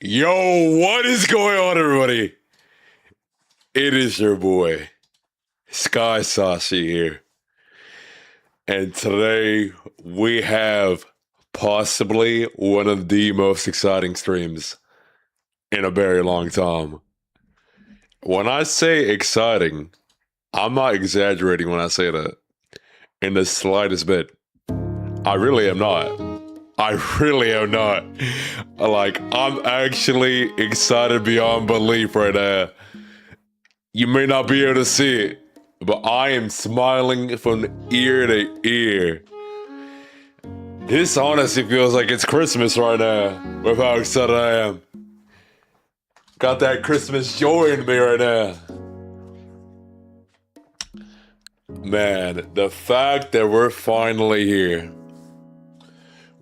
Yo, what is going on, everybody? It is your boy, Sky Saucy here. And today we have possibly one of the most exciting streams in a very long time. When I say exciting, I'm not exaggerating when I say that in the slightest bit. I really am not. I really am not. Like, I'm actually excited beyond belief right now. You may not be able to see it, but I am smiling from ear to ear. This honestly feels like it's Christmas right now, with how excited I am. Got that Christmas joy in me right now. Man, the fact that we're finally here.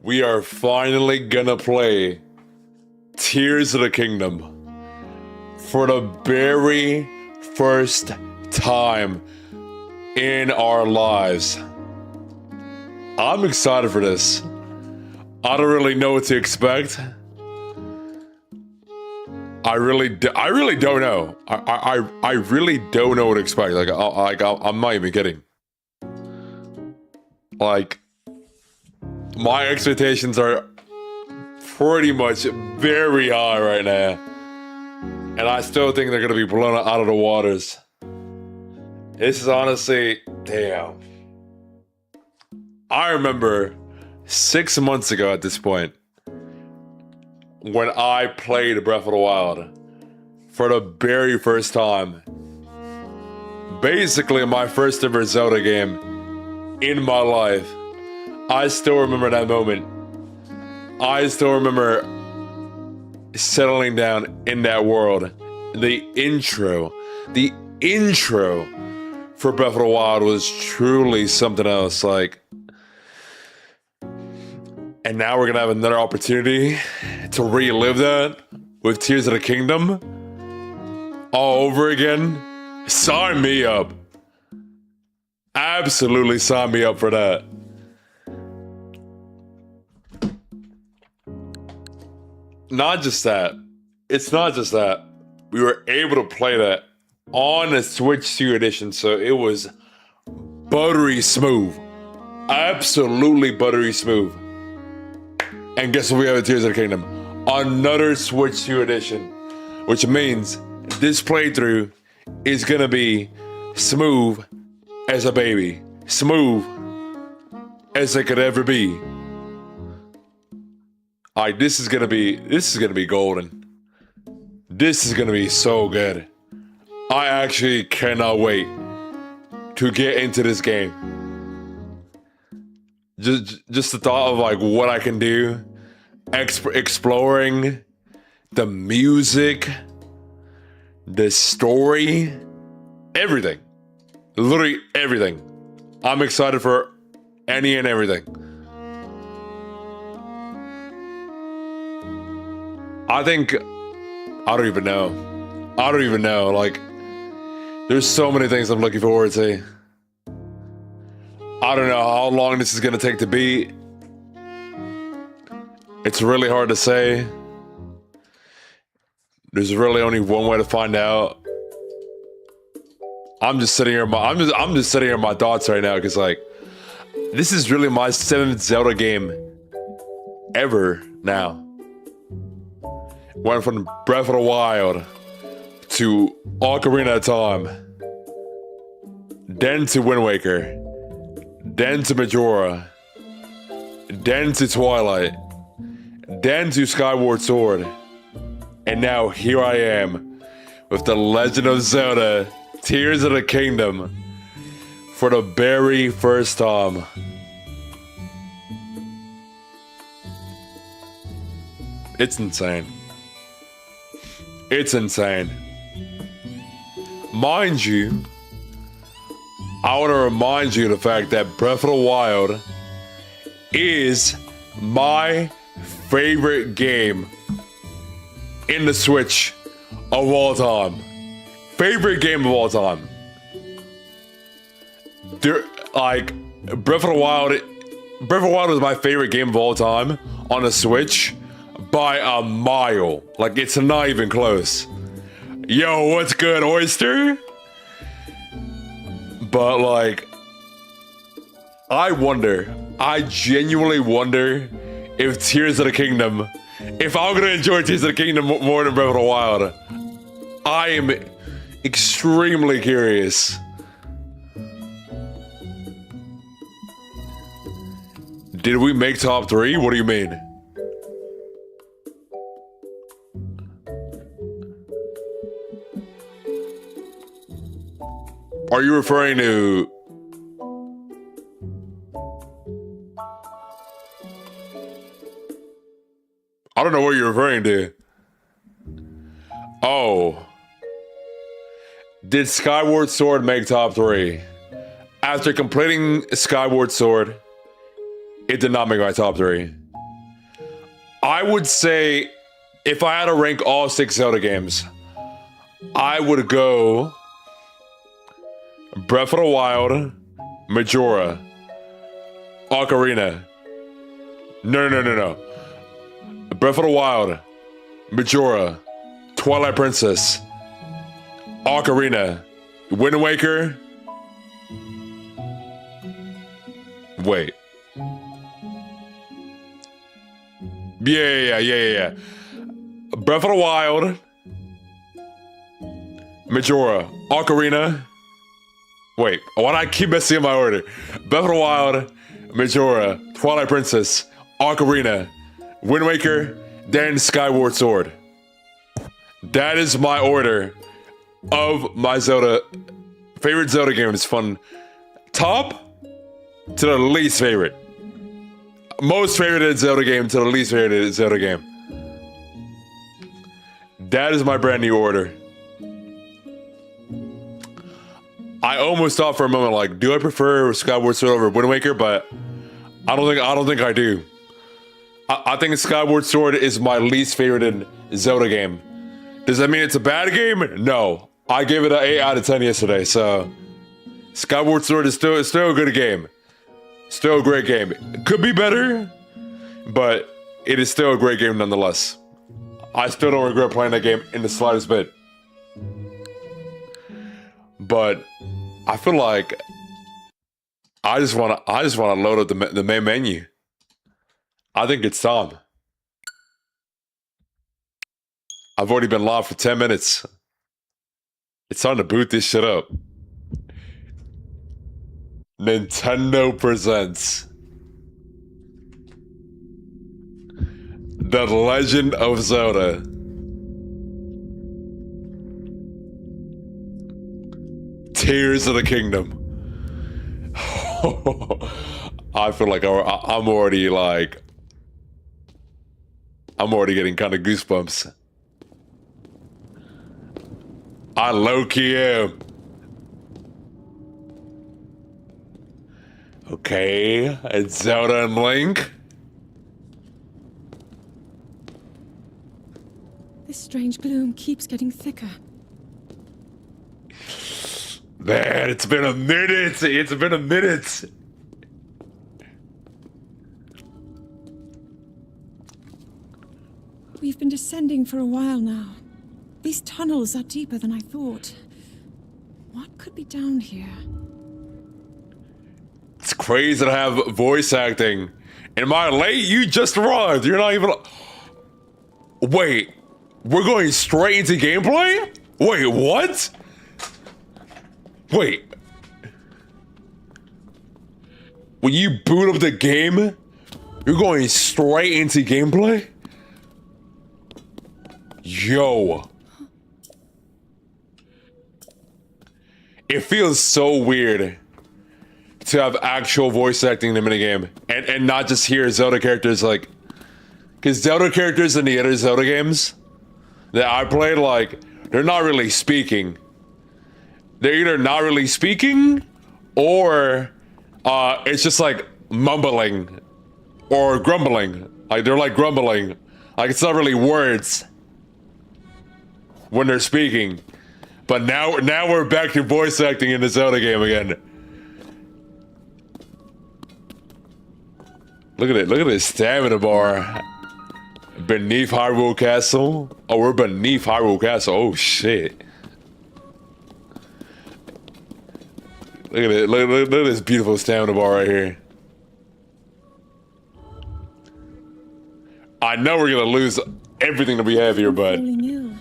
We are finally gonna play Tears of the Kingdom for the very first time in our lives. I'm excited for this. I don't really know what to expect. I really don't know. I really don't know what to expect. I'm not even kidding. Like, my expectations are pretty much very high right now. And I still think they're gonna be blown out of the waters. This is honestly, damn. I remember 6 months ago at this point, when I played Breath of the Wild for the very first time. Basically my first ever Zelda game in my life. I still remember that moment. I still remember settling down in that world. The intro for Breath of the Wild was truly something else. Like, and now we're gonna have another opportunity to relive that with Tears of the Kingdom all over again. Sign me up. Absolutely sign me up for that. Not just that. It's not just that. We were able to play that on the Switch 2 edition, so it was buttery smooth. Absolutely buttery smooth. And guess what we have at Tears of the Kingdom? Another Switch 2 edition. Which means this playthrough is gonna be smooth as a baby. Smooth as it could ever be. Like, this is gonna be golden. This is gonna be so good. I actually cannot wait to get into this game. Just the thought of like what I can do, exploring the music, the story, everything, literally everything. I'm excited for any and everything. I don't even know. Like, there's so many things I'm looking forward to. I don't know how long this is gonna take to beat. It's really hard to say. There's really only one way to find out. I'm just sitting here in my thoughts right now, because like, this is really my 7th Zelda game ever now. Went from Breath of the Wild to Ocarina of Time, then to Wind Waker, then to Majora, then to Twilight, then to Skyward Sword, and now here I am with The Legend of Zelda Tears of the Kingdom for the very first time. It's insane. It's insane. Mind you, I want to remind you of the fact that Breath of the Wild is my favorite game in the Switch of all time. Favorite game of all time. Breath of the Wild was my favorite game of all time on the Switch by a mile. Like, it's not even close. Yo, what's good, Oyster? But, like, I genuinely wonder if Tears of the Kingdom, if I'm gonna enjoy Tears of the Kingdom more than Breath of the Wild. I am extremely curious. Did we make top 3? What do you mean? Are you referring to... I don't know what you're referring to. Oh. Did Skyward Sword make top 3? After completing Skyward Sword, it did not make my top 3. I would say, if I had to rank all 6 Zelda games, I would go Breath of the Wild, Majora, Ocarina. No. Breath of the Wild, Majora, Twilight Princess, Ocarina, Wind Waker. Wait. Yeah. Breath of the Wild, Majora, Ocarina. Wait, why do I keep messing up my order? Breath of the Wild, Majora, Twilight Princess, Ocarina, Wind Waker, then Skyward Sword. That is my order of my favorite Zelda games. Fun top to the least favorite. Most favorite Zelda game to the least favorite Zelda game. That is my brand new order. I almost thought for a moment, like, do I prefer Skyward Sword over Wind Waker? But I don't think I do. I think Skyward Sword is my least favorite Zelda game. Does that mean it's a bad game? No. I gave it an 8 out of 10 yesterday, so Skyward Sword is still a good game. Still a great game. It could be better, but it is still a great game nonetheless. I still don't regret playing that game in the slightest bit. But I feel like I just wanna load up the main menu. I think it's time. I've already been live for 10 minutes. It's time to boot this shit up. Nintendo presents The Legend of Zelda. Tears of the Kingdom. I feel like I'm already getting kind of goosebumps. I low-key am. Okay, it's Zelda and Link. This strange gloom keeps getting thicker. Man, it's been a minute. We've been descending for a while now. These tunnels are deeper than I thought. What could be down here? It's crazy to have voice acting. Am I late? You just arrived. You're not even... Wait, we're going straight into gameplay? Wait, what? Wait. When you boot up the game, you're going straight into gameplay? Yo. It feels so weird to have actual voice acting in the minigame and not just hear Zelda characters, like, because Zelda characters in the other Zelda games that I played, like, they're not really speaking. They're either not really speaking or it's just like mumbling or grumbling. Like, they're like grumbling. Like, it's not really words when they're speaking. But now we're back to voice acting in the Zelda game again. Look at it. Look at this stamina bar. Beneath Hyrule Castle? Oh, we're beneath Hyrule Castle. Oh, shit. Look at it. Look at this beautiful stamina bar right here. I know we're gonna lose everything that we have here, but... Falling ill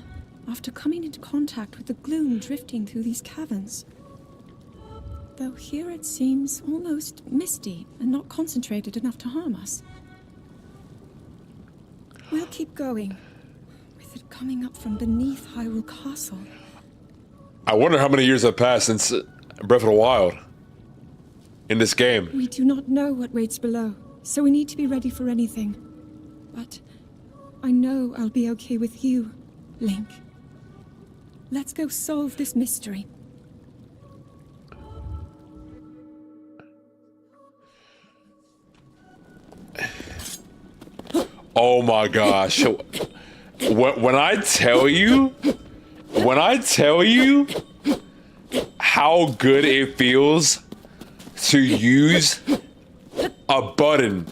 after coming into contact with the gloom drifting through these caverns. Though here it seems almost misty and not concentrated enough to harm us. We'll keep going, with it coming up from beneath Hyrule Castle. I wonder how many years have passed since Breath of the Wild in this game. We do not know what waits below, so we need to be ready for anything. But I know I'll be okay with you, Link. Let's go solve this mystery. Oh my gosh. When I tell you how good it feels to use a button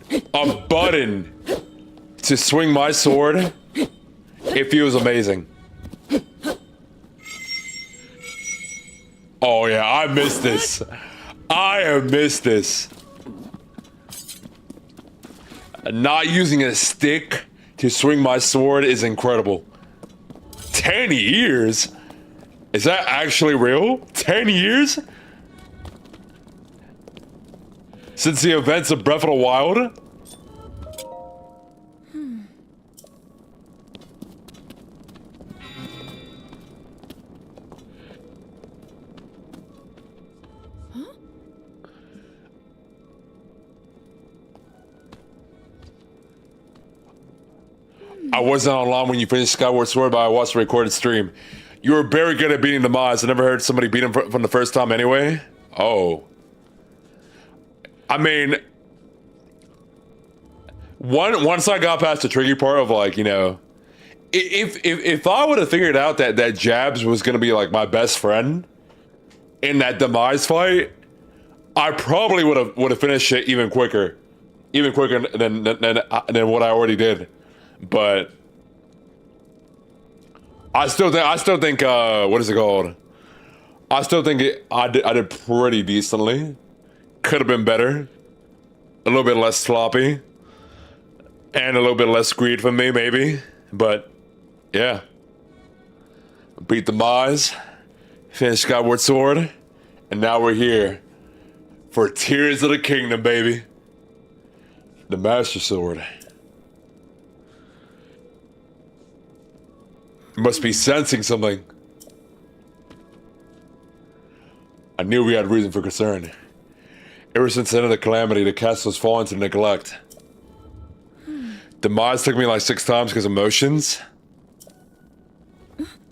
to swing my sword, it feels amazing. Oh yeah, I missed this. I have missed this. Not using a stick to swing my sword is incredible. 10 years? Is that actually real? 10 years? Since the events of Breath of the Wild? I wasn't online when you finished Skyward Sword, but I watched the recorded stream. You were very good at beating the mods. I never heard somebody beat him from the first time anyway. Oh. I mean, once I got past the tricky part of, like, you know, if I would have figured out that Jabs was gonna be like my best friend in that demise fight, I probably would have finished it even quicker than what I already did. But I still think what is it called? I still think I did pretty decently. Could have been better. A little bit less sloppy. And a little bit less greed from me, maybe. But yeah. Beat the Mize. Finished Skyward Sword. And now we're here for Tears of the Kingdom, baby. The Master Sword. Must be sensing something. I knew we had reason for concern. Ever since the end of the calamity, the castle's fallen to neglect. Demise took me like 6 times because of motions.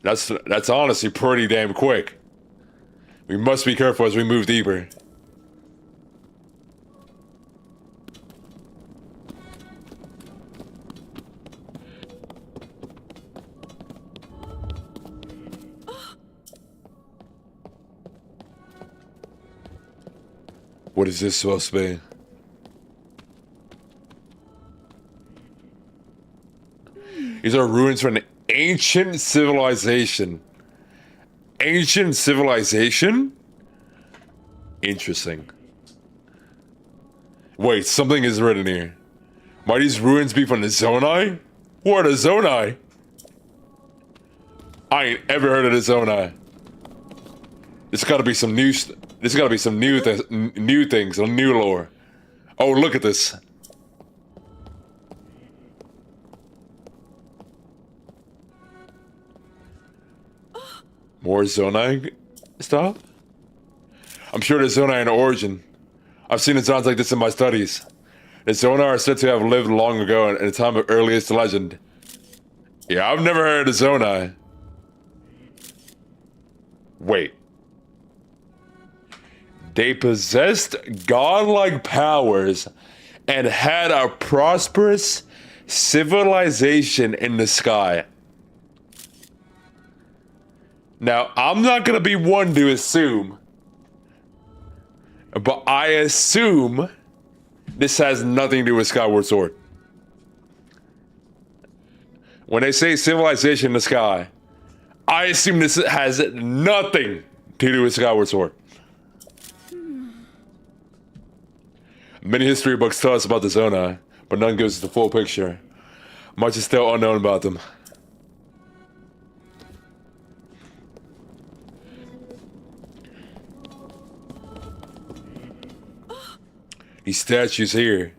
That's honestly pretty damn quick. We must be careful as we move deeper. What is this supposed to be? These are ruins from an ancient civilization. Ancient civilization? Interesting. Wait, something is written here. Might these ruins be from the Zonai? What are the Zonai? I ain't ever heard of the Zonai. This gotta be some new This gotta be some new things, some new lore. Oh, look at this. More Zonai stuff? I'm sure there's Zonai in origin. I've seen designs like this in my studies. The Zonai are said to have lived long ago in the time of earliest legend. Yeah, I've never heard of the Zonai. Wait. They possessed godlike powers and had a prosperous civilization in the sky. Now, I'm not gonna be one to assume, but I assume this has nothing to do with Skyward Sword. When they say civilization in the sky, I assume this has nothing to do with Skyward Sword. Many history books tell us about the Zonai, but none gives us the full picture. Much is still unknown about them. These statues here.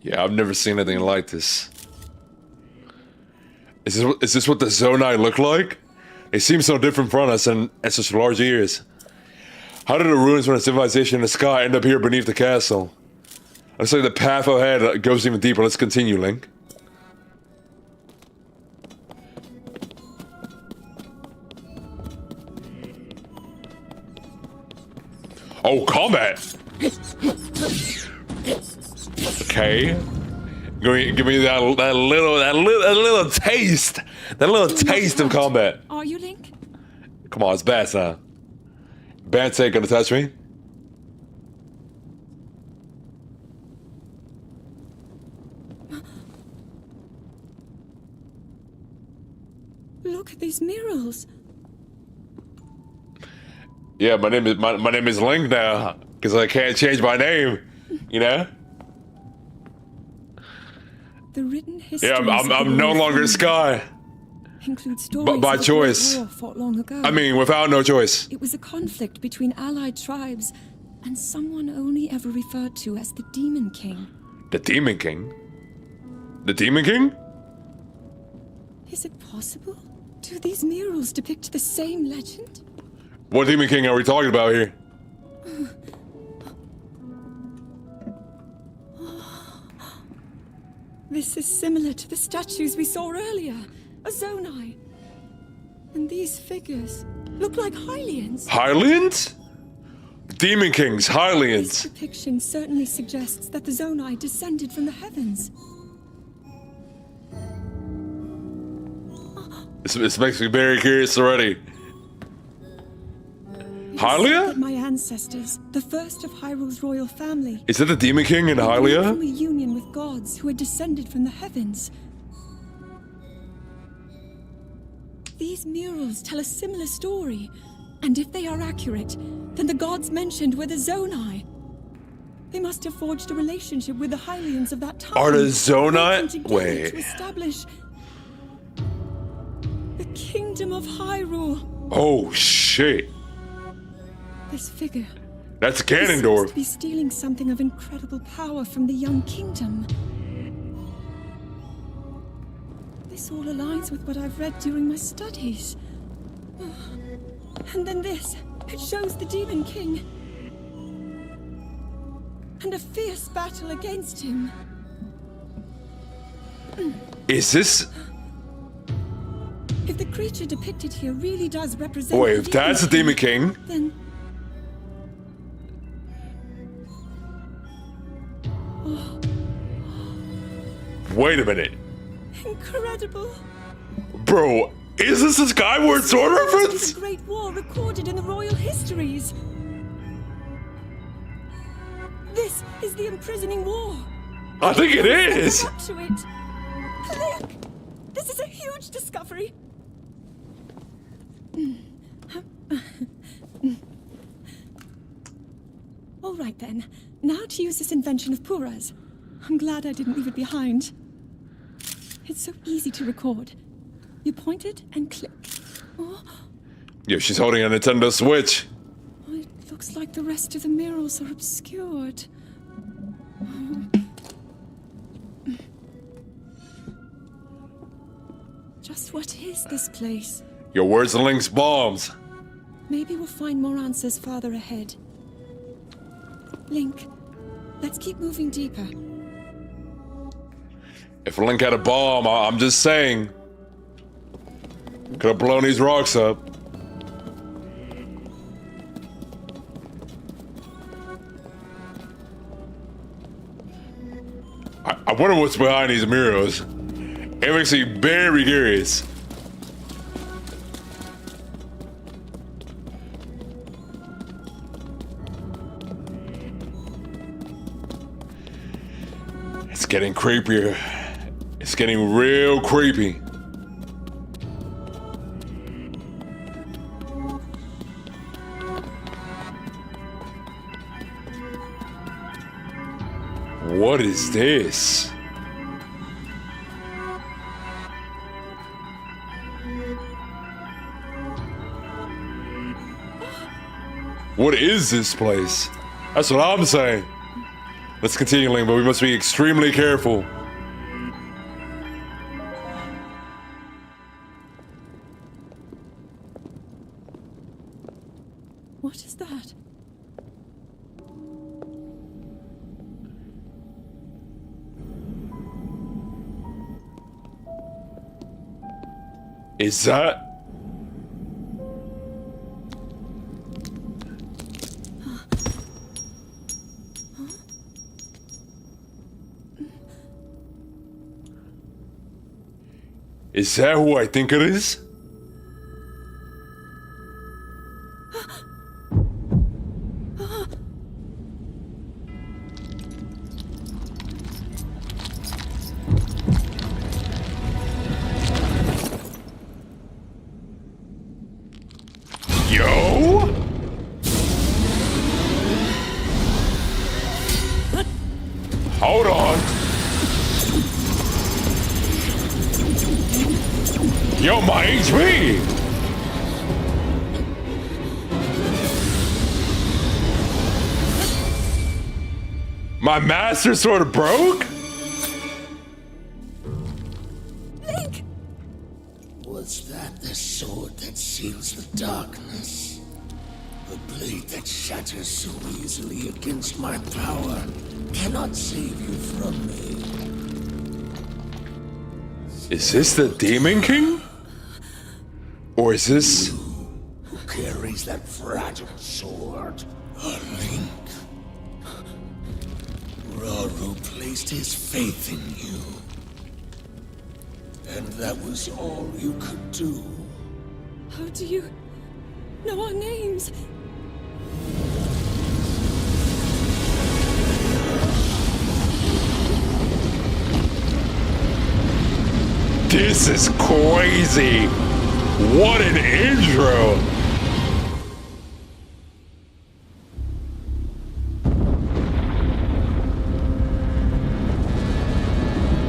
Yeah, I've never seen anything like this. Is this what the Zonai look like? They seem so different from us and such large ears. How did the ruins from a civilization in the sky end up here beneath the castle? Looks like the path ahead goes even deeper. Let's continue, Link. Oh, combat! Okay. Give me that little taste. That little taste of combat. Are you, Link? Come on, it's Bats now. Bats ain't gonna touch me. Look at these murals. Yeah, my name is Link now, because I can't change my name, you know? The written history. Yeah, I'm no longer Sky. Include stories By of a choice. great war fought long ago. I mean, without no choice. It was a conflict between allied tribes and someone only ever referred to as the Demon King. The Demon King? The Demon King? Is it possible? Do these murals depict the same legend? What Demon King are we talking about here? This is similar to the statues we saw earlier. A Zonai. And these figures look like Hylians. Hylians? Demon Kings, This Hylians. depiction certainly suggests that the Zonai descended from the heavens. This makes me very curious already. It is said Hylia? that my ancestors, the first of Hyrule's royal family, Is it the Demon King in came Hylia? from a union with gods who had descended from the heavens. These murals tell a similar story, and if they are accurate, then the gods mentioned were the Zonai. They must have forged a relationship with the Hylians of that time. Are the Zonai? working together Wait. to establish the kingdom of Hyrule. Oh shit. This figure That's seems to Ganondorf. be stealing something of incredible power from the young kingdom. This all aligns with what I've read during my studies. And then this. It shows the Demon King. And a fierce battle against him. Is this? If the creature depicted here really does represent Wait, the if that's the Demon King, then... wait a minute. Incredible. Bro, is this a Skyward Sword The reference? Great War recorded in the royal histories. This is the imprisoning war. I think it is. Up to it. Look, this is a huge discovery. All right then. Now to use this invention of Pura's. I'm glad I didn't leave it behind. It's so easy to record. You point it and click. Oh, Yeah, she's holding a Nintendo Switch. it looks like the rest of the murals are obscured. Just what is this place? Your words and Link's bombs. Maybe we'll find more answers farther ahead. Link, let's keep moving deeper. If Link had a bomb, I'm just saying. Could have blown these rocks up. I wonder what's behind these murals. It makes me very curious. It's getting creepier. It's getting real creepy. What is this? What is this place? That's what I'm saying. Let's continue, Link, but we must be extremely careful. What is that? Is that? Is that who I think it is? Yo! Hold on. Yo, my HP! My master sword broke? Link! Was that the sword that seals the darkness? The blade that shatters so easily against my power cannot save you from me. Is this the Demon King? Or is this... Who carries that fragile sword? A Link. Raru placed his faith in you. And that was all you could do. How do you know our names? This is crazy! What an intro!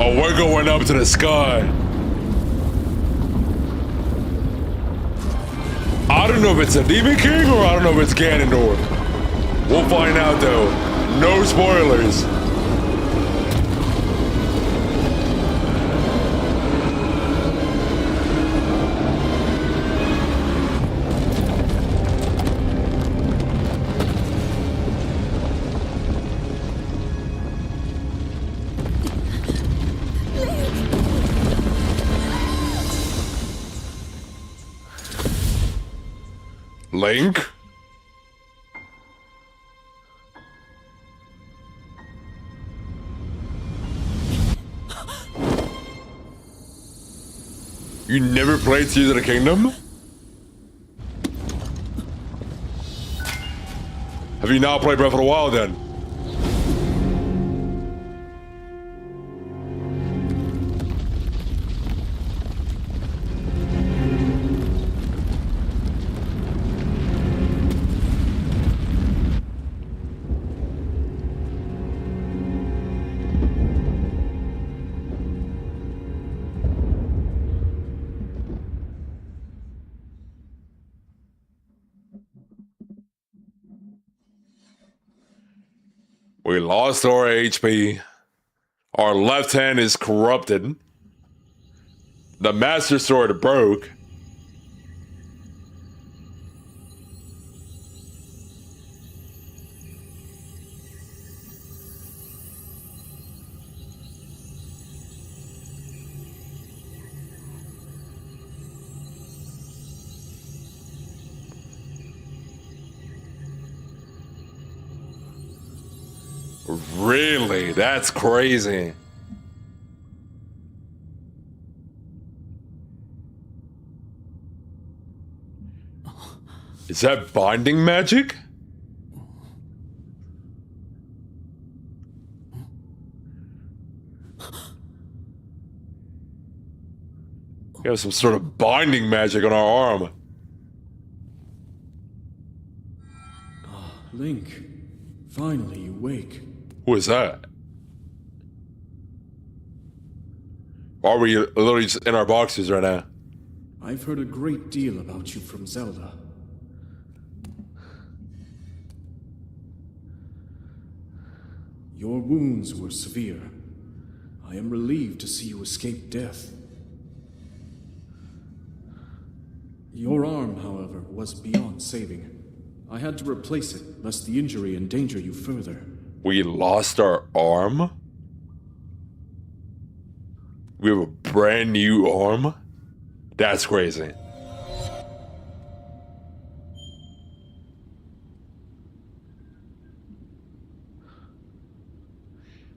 Oh, we're going up to the sky. I don't know if it's a Demon King or I don't know if it's Ganondorf. We'll find out though. No spoilers. Link? You never played Tears of the Kingdom? Have you not played Breath of the Wild then? We lost our HP. Our left hand is corrupted. The Master Sword broke. Really? That's crazy. Is that binding magic? We have some sort of binding magic on our arm. Link, finally you wake. Who is that? Why are we literally just in our boxes right now? I've heard a great deal about you from Zelda. Your wounds were severe. I am relieved to see you escape death. Your arm, however, was beyond saving. I had to replace it, lest the injury endanger you further. We lost our arm? We have a brand new arm? That's crazy.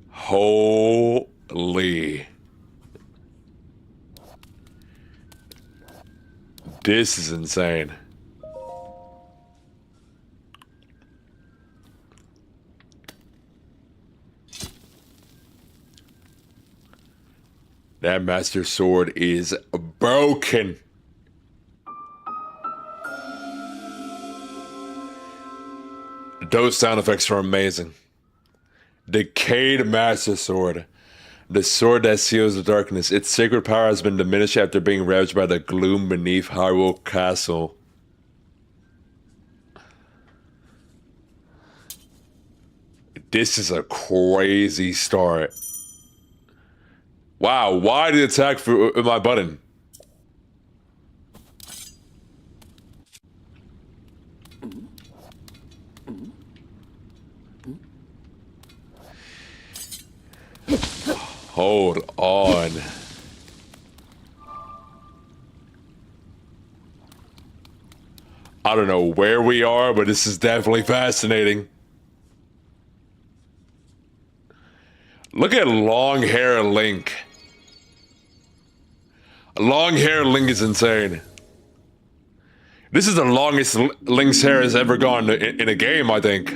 Holy. This is insane. That Master Sword is broken. Those sound effects are amazing. Decayed Master Sword. The sword that seals the darkness. Its sacred power has been diminished after being ravaged by the gloom beneath Hyrule Castle. This is a crazy start. Wow, why did it attack for my button? Hold on. I don't know where we are, but this is definitely fascinating. Look at long hair Link. Long hair Link is insane. This is the longest Link's hair has ever gone in a game, I think.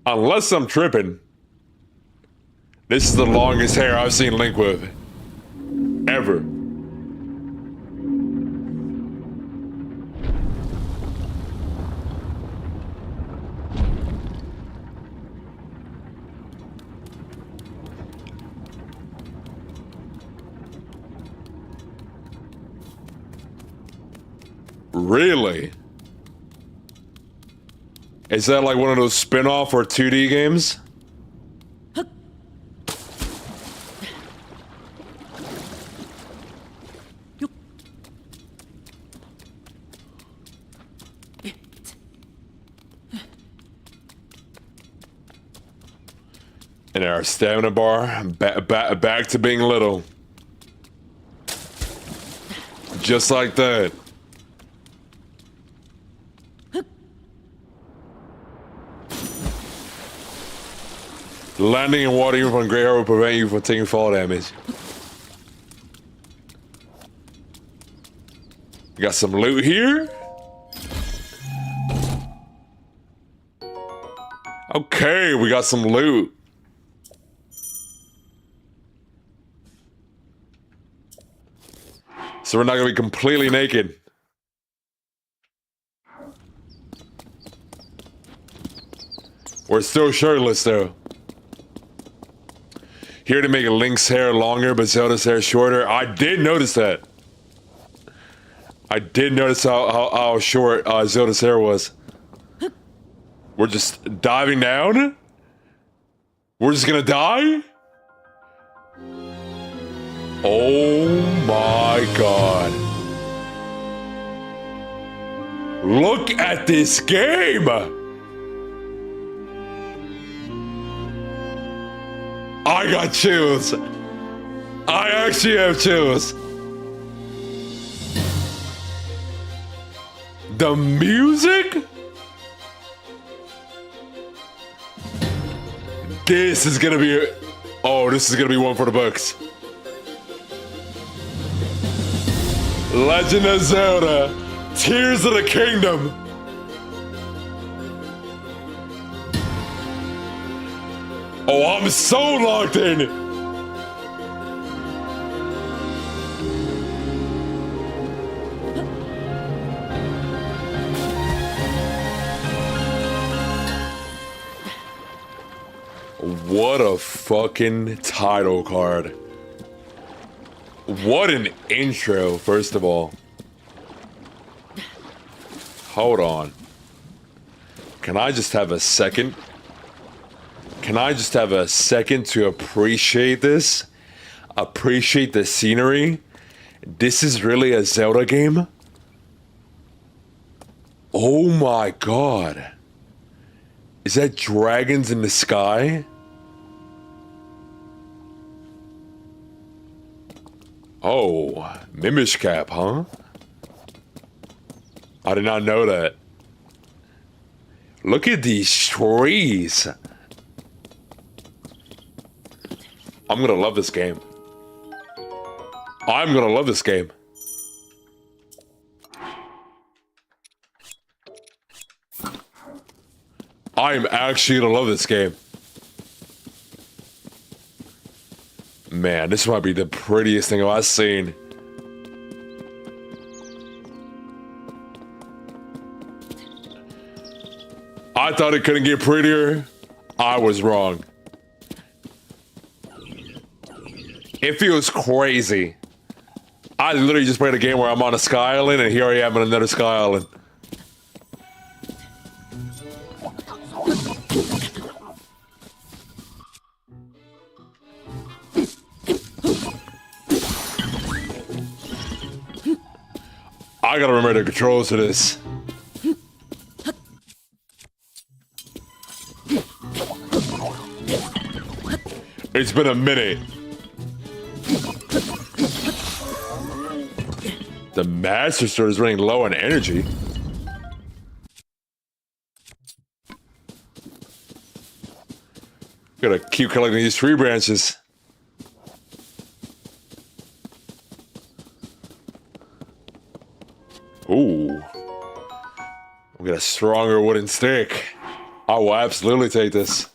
Unless I'm tripping. This is the longest hair I've seen Link with. Ever. Really? Is that like one of those spin-off or 2D games? And our stamina bar, back to being little. Just like that. Landing in water even from Grey Harbor will prevent you from taking fall damage. Got some loot here. Okay, we got some loot. So we're not gonna be completely naked. We're still shirtless though. Here to make Link's hair longer, but Zelda's hair shorter. I did notice that. I did notice how short Zelda's hair was. We're just diving down? We're just gonna die? Oh my god. Look at this game! I got chills. I actually have chills. The music? This is gonna be this is gonna be one for the books. Legend of Zelda, Tears of the Kingdom. Oh, I'm so locked in. What a fucking title card. What an intro, first of all. Hold on. Can I just have a second? Can I just have a second to appreciate this? Appreciate the scenery? This is really a Zelda game? Oh my god. Is that dragons in the sky? Oh, Mimish Cap, huh? I did not know that. Look at these trees. I'm gonna love this game. I'm gonna love this game. I'm actually gonna love this game. Man, this might be the prettiest thing I've seen. I thought it couldn't get prettier. I was wrong. It feels crazy. I literally just played a game where I'm on a sky island and here I am on another sky island. I gotta remember the controls to this. It's been a minute. The Master Sword is running low on energy. Gotta keep collecting these tree branches. Ooh. We got a stronger wooden stick. I will absolutely take this.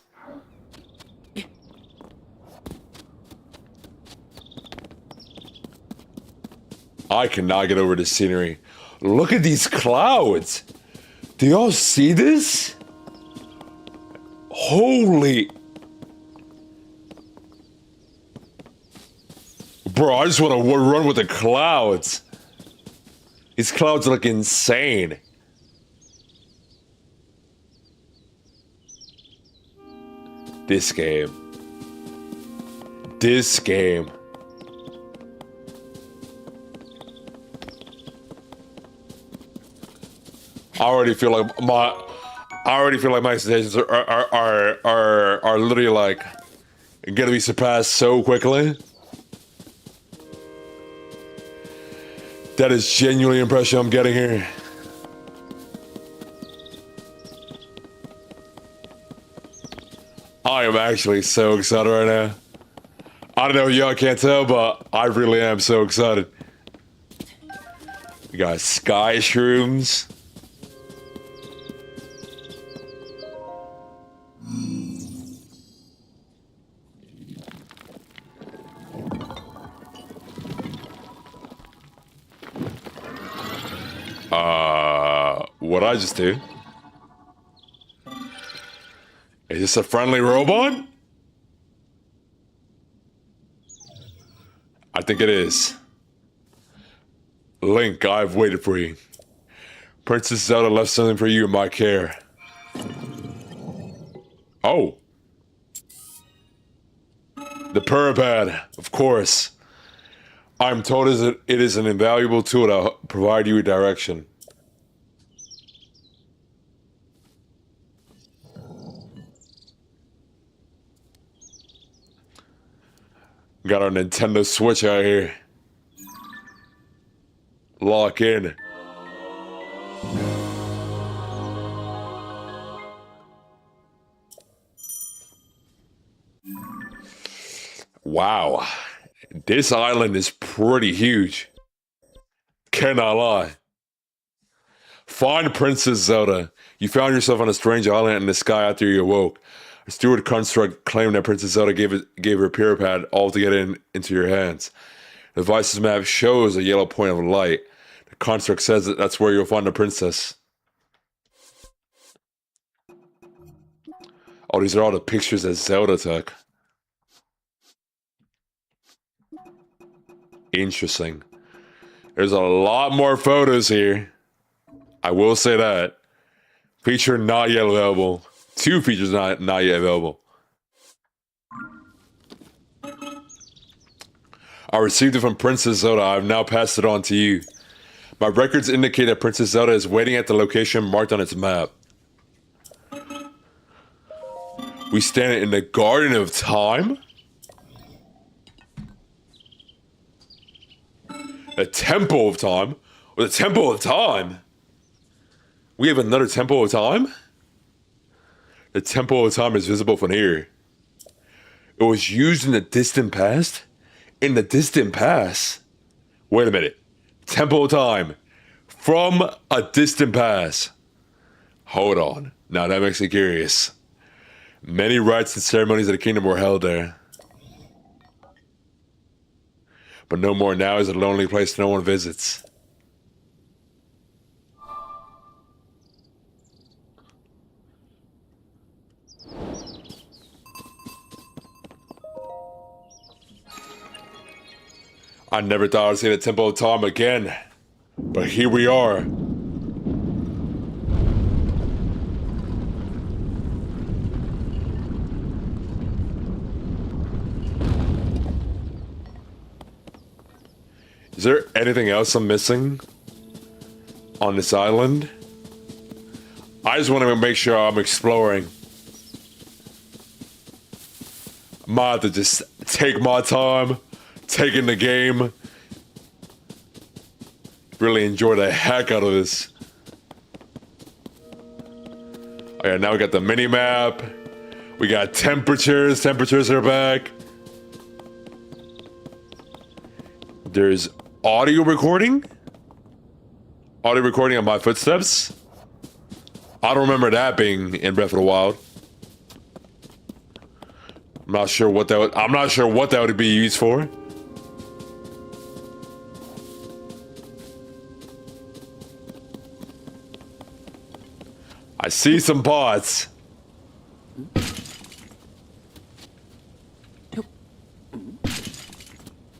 I cannot get over this scenery. Look at these clouds. Do y'all see this? Holy. Bro, I just want to run with the clouds. These clouds look insane. This game. This game. I already feel like my expectations are literally like gonna be surpassed so quickly. That is genuinely the impression I'm getting here. I am actually so excited right now. I don't know if y'all can't tell, but I really am so excited. We got sky shrooms. What'd I just do? Is this a friendly robot? I think it is. Link, I've waited for you. Princess Zelda left something for you in my care. Oh. The Puripad, of course. I'm told it is an invaluable tool to provide you with direction. Got our Nintendo Switch out here. Lock in. Wow. This island is pretty huge. Cannot lie. Find Princess Zelda. You found yourself on a strange island in the sky after you awoke. Steward Construct claimed that Princess Zelda gave her pure pad all to get into your hands. The device's map shows a yellow point of light. The construct says that that's where you'll find the princess. Oh, these are all the pictures that Zelda took. Interesting. There's a lot more photos here. I will say that. Feature not yet available. 2 features not yet available. I received it from Princess Zelda. I've now passed it on to you. My records indicate that Princess Zelda is waiting at the location marked on its map. We stand in the Garden of Time? The Temple of Time? Or the Temple of Time? We have another Temple of Time? The Temple of Time is visible from here. It was used in the distant past? In the distant past? Wait a minute. Temple of Time. From a distant past. Hold on. Now that makes me curious. Many rites and ceremonies of the kingdom were held there. But no more now is a lonely place no one visits. I never thought I'd see the Temple of Time again. But here we are. Is there anything else I'm missing on this island? I just want to make sure I'm exploring. I might have to just take my time, take in the game. Really enjoy the heck out of this. Oh yeah, now we got the mini map. We got temperatures. Temperatures are back. There's audio recording. Audio recording of my footsteps. I don't remember that being in Breath of the Wild. I'm not sure what that would be used for. I see some bots.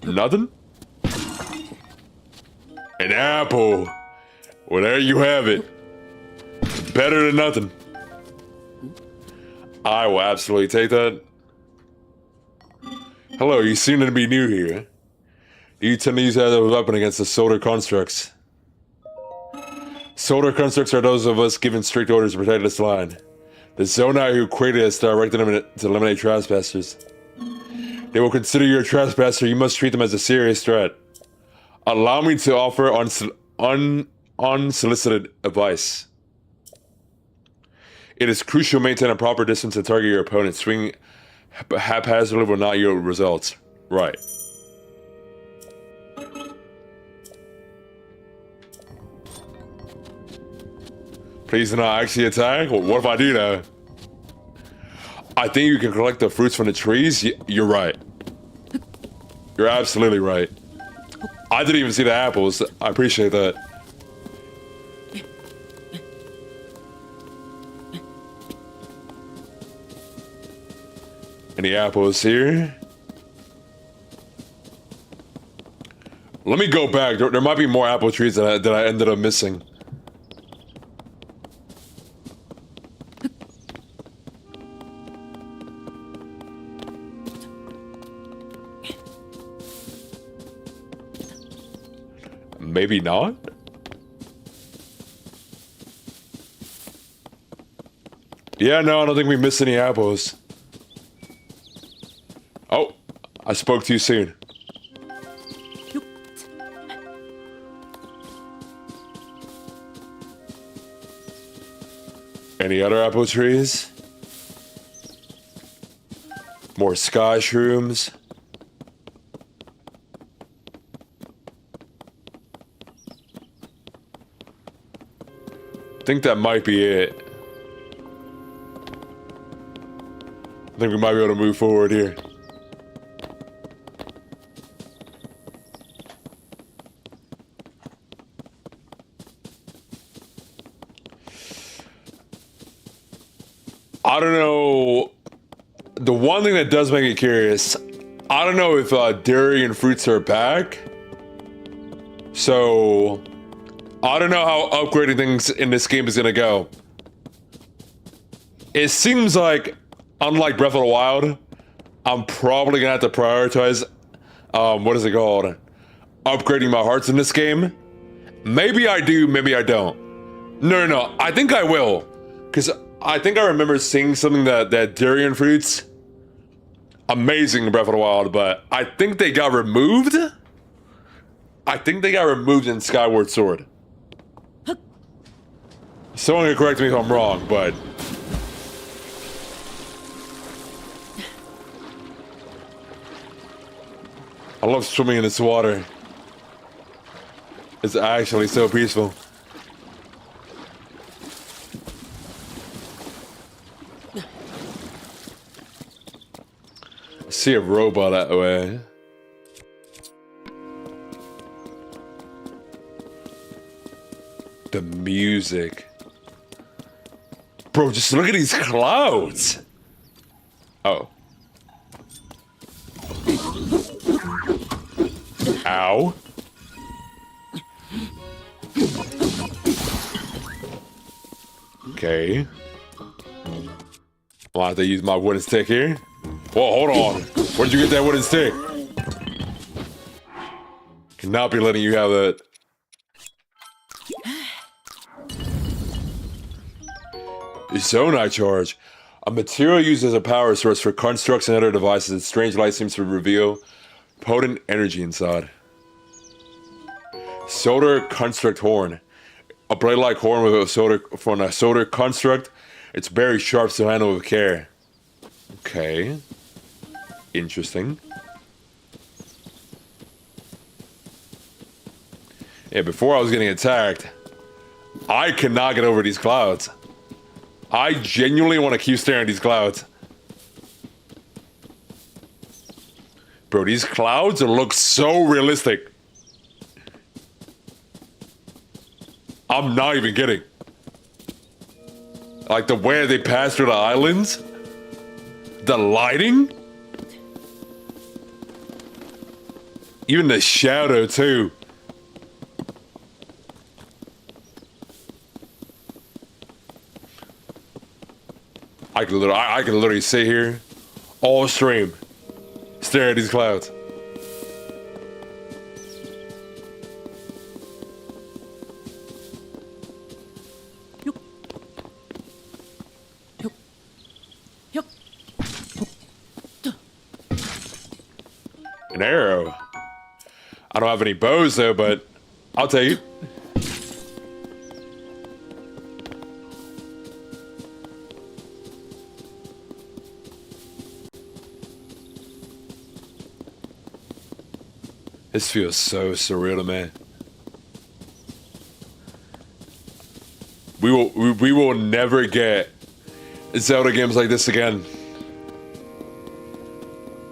Nothing? An apple. Well, there you have it. Better than nothing. I will absolutely take that. Hello, you seem to be new here. Do you tend to use that as a weapon against the solar constructs? Solar constructs are those of us given strict orders to protect this land. The Zonai who created us directed them to eliminate trespassers. They will consider you a trespasser. You must treat them as a serious threat. Allow me to offer unsolicited advice. It is crucial to maintain a proper distance and target your opponent. Swing haphazardly will not yield results. Right. Please do not actually attack? Well, what if I do that? I think you can collect the fruits from the trees. You're right. You're absolutely right. I didn't even see the apples. I appreciate that. Any apples here? Let me go back. There might be more apple trees that I ended up missing. Maybe not? Yeah, no, I don't think we missed any apples. Oh, I spoke too soon. Any other apple trees? More sky shrooms. I think that might be it. I think we might be able to move forward here. I don't know. The one thing that does make me curious, I don't know if dairy and fruits are back. So, I don't know how upgrading things in this game is gonna go. It seems like, unlike Breath of the Wild, I'm probably gonna have to prioritize, what is it called? Upgrading my hearts in this game. Maybe I do, maybe I don't. No, I think I will. Because I think I remember seeing something that durian fruits, amazing in Breath of the Wild, but I think they got removed? I think they got removed in Skyward Sword. Someone can correct me if I'm wrong, but... I love swimming in this water. It's actually so peaceful. I see a robot that way. The music. Bro, just look at these clouds. Oh. Ow. Okay. I'll have to use my wooden stick here. Whoa, hold on. Where'd you get that wooden stick? Cannot be letting you have that. Zonai charge. A material used as a power source for constructs and other devices. Strange light seems to reveal potent energy inside. Solder construct horn. A blade-like horn with a solder from a solder construct. It's very sharp, so handle with care. Okay. Interesting. Yeah, before I was getting attacked, I cannot get over these clouds. I genuinely want to keep staring at these clouds. Bro, these clouds look so realistic. I'm not even kidding. Like the way they pass through the islands. The lighting. Even the shadow too. I can literally sit here all stream, stare at these clouds. An arrow. I don't have any bows though, but I'll take it. This feels so surreal to me. We will never get Zelda games like this again.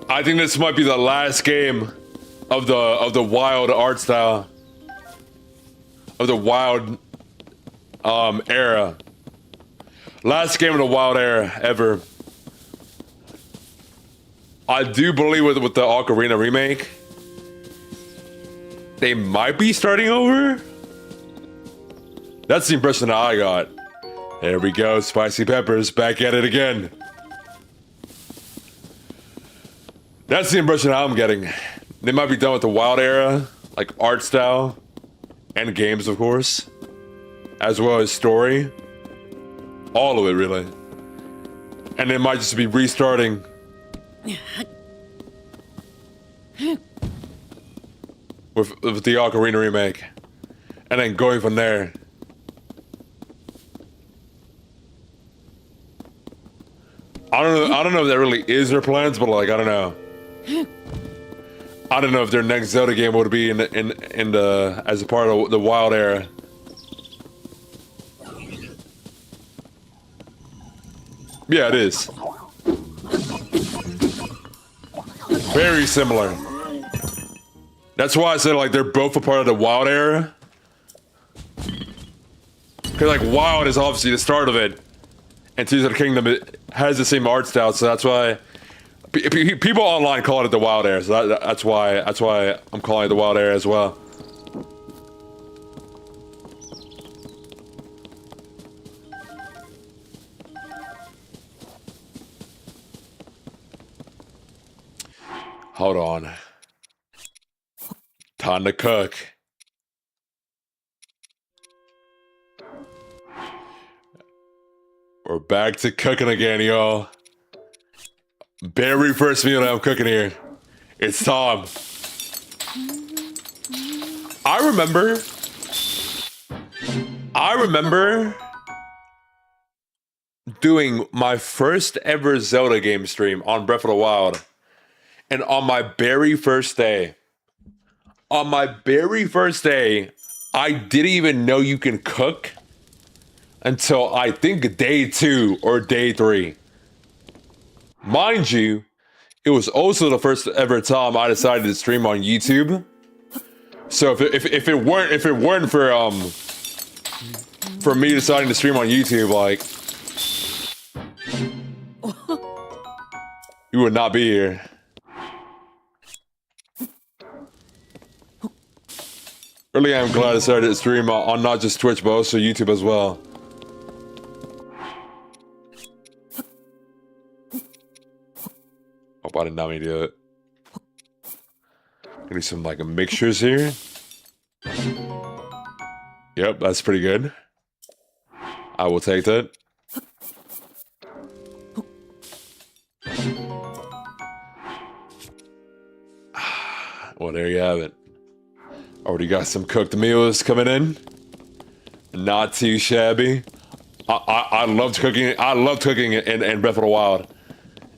I think this might be the last game of the wild art style, of the wild era. Last game of the wild era ever. I do believe with the Ocarina remake, they might be starting over. That's the impression that I got. There we go, Spicy Peppers back at it again. That's the impression I'm getting. They might be done with the wild era, like art style, and games, of course, as well as story. All of it, really. And they might just be restarting. With the Ocarina remake, and then going from there. I don't know if that really is their plans, but like I don't know. I don't know if their next Zelda game would be in the as a part of the wild era. Yeah, it is. very similar. That's why I said like they're both a part of the Wild era. Cause like Wild is obviously the start of it, and Tears of the Kingdom it has the same art style, so that's why people online call it the Wild era. So that's why I'm calling it the Wild era as well. Hold on. Time to cook. We're back to cooking again, y'all. Very first meal that I'm cooking here. It's time. I remember doing my first ever Zelda game stream on Breath of the Wild. And on my very first day, I didn't even know you can cook until I think day 2 or day 3. Mind you, it was also the first ever time I decided to stream on YouTube. So if it weren't for me deciding to stream on YouTube, like you would not be here. Really, I'm glad I started to stream on not just Twitch, but also YouTube as well. Hope I did not mean to do it. Gonna do some like mixtures here. Yep, that's pretty good. I will take that. Well, there you have it. Already got some cooked meals coming in. Not too shabby. I loved cooking. I loved cooking in Breath of the Wild,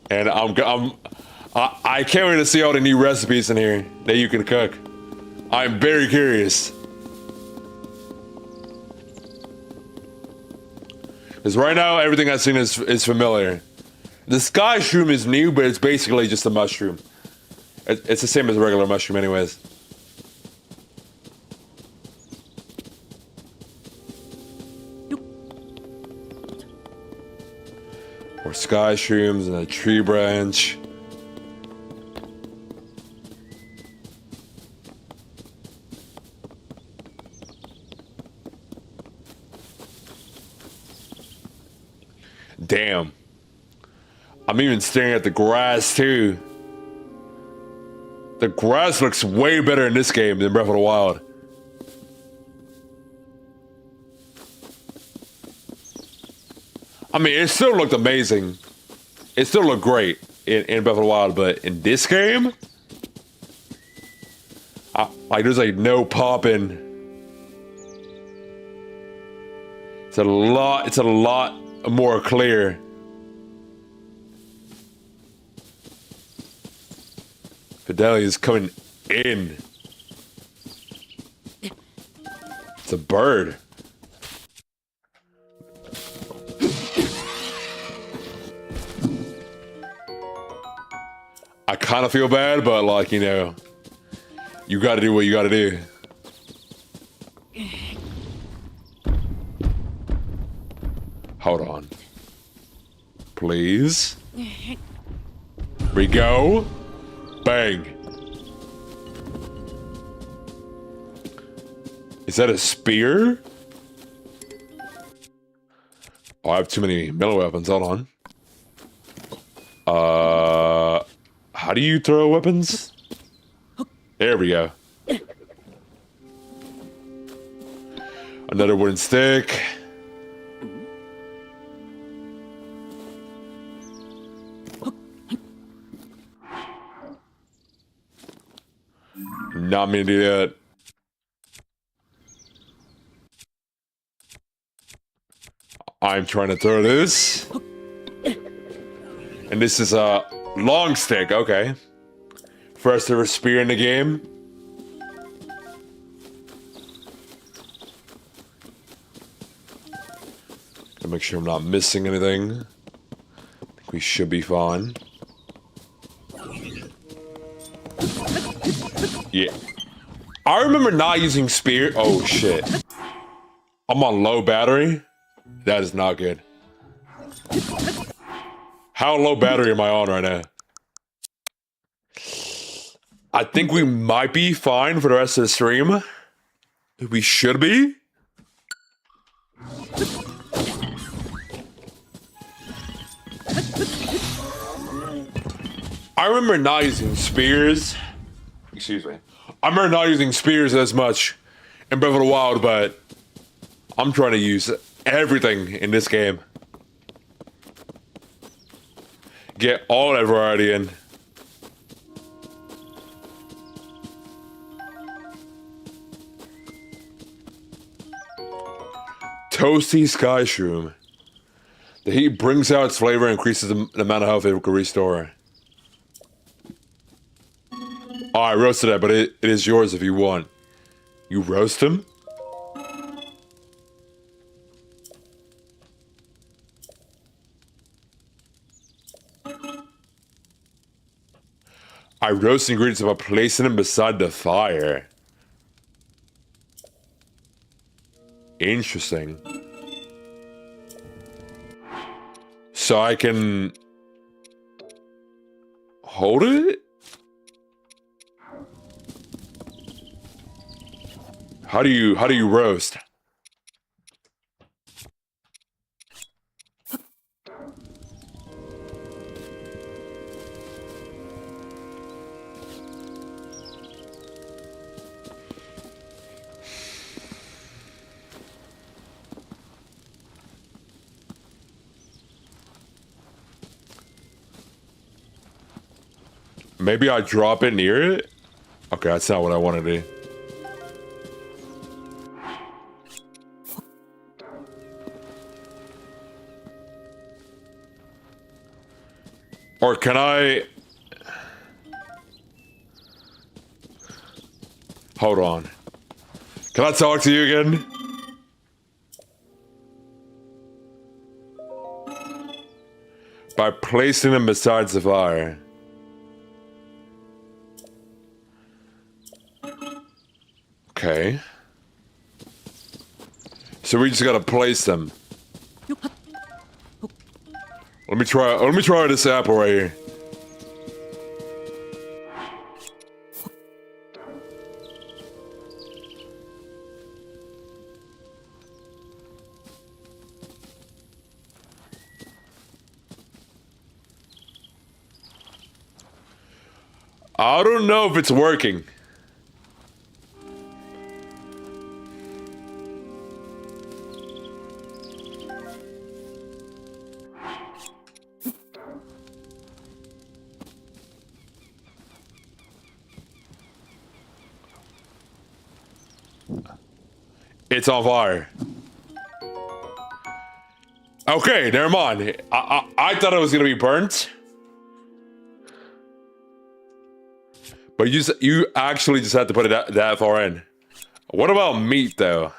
and I can't wait to see all the new recipes in here that you can cook. I'm very curious. Because right now everything I've seen is familiar. The sky shroom is new, but it's basically just a mushroom. It's the same as a regular mushroom, anyways. More sky shrooms and a tree branch. Damn. I'm even staring at the grass too. The grass looks way better in this game than Breath of the Wild. I mean, it still looked amazing. It still looked great in Breath of the Wild, but in this game, like there's like no popping. It's a lot more clear. Fidelity is coming in. It's a bird. I kind of feel bad, but like, you know, you gotta do what you gotta do. Hold on. Please. Here we go. Bang. Is that a spear? Oh, I have too many melee weapons. Hold on. How do you throw weapons? There we go. Another wooden stick. Not mean to do that. I'm trying to throw this. And this is a long stick, okay. First ever spear in the game. Gotta make sure I'm not missing anything. I think we should be fine. Yeah. I remember not using spear. Oh, shit. I'm on low battery. That is not good. How low battery am I on right now? I think we might be fine for the rest of the stream. We should be. I remember not using spears. Excuse me. I remember not using spears as much in Breath of the Wild, but I'm trying to use everything in this game. Get all that variety in. Toasty Sky Shroom. The heat brings out its flavor and increases the amount of health it can restore. Oh, I roasted that, but it is yours if you want. You roast him? I roast ingredients by placing them beside the fire. Interesting. So I can hold it? How do you roast? Maybe I drop it near it? Okay, that's not what I want to do. Or can I... Hold on. Can I talk to you again? By placing them beside the fire. Okay. So we just gotta place them. Let me try this apple right here. I don't know if it's working. It's on fire. Okay, never mind. I thought it was gonna be burnt. But you actually just had to put it that far in. What about meat, though?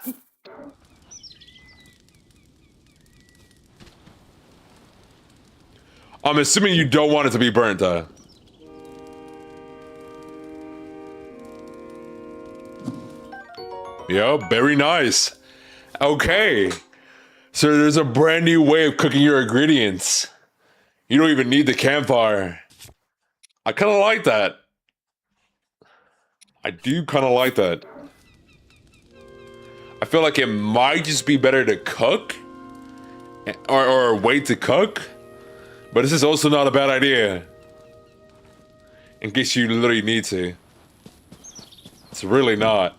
I'm assuming you don't want it to be burnt, though. Yo, very nice. Okay. So there's a brand new way of cooking your ingredients. You don't even need the campfire. I kind of like that. I do kind of like that. I feel like it might just be better to cook or wait to cook, but this is also not a bad idea in case you literally need to. It's really not.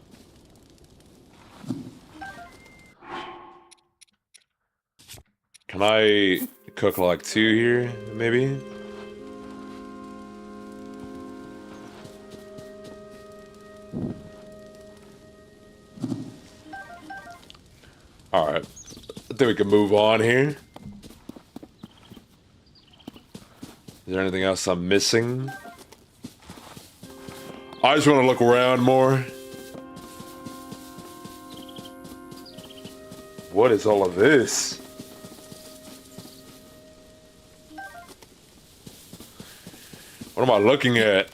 Can I cook like 2 here, maybe? All right, I think we can move on here. Is there anything else I'm missing? I just want to look around more. What is all of this? What am I looking at?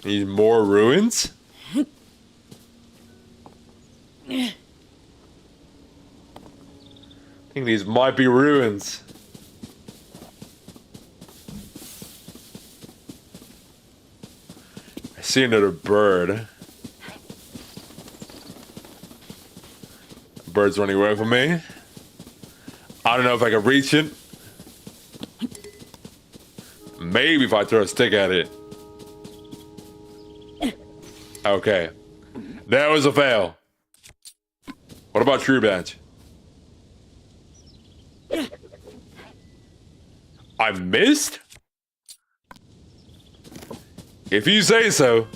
Need more ruins? I think these might be ruins. I see another bird. Bird's running away from me. I don't know if I can reach it. Maybe if I throw a stick at it. Okay. That was a fail. What about tree branch? I missed? If you say so.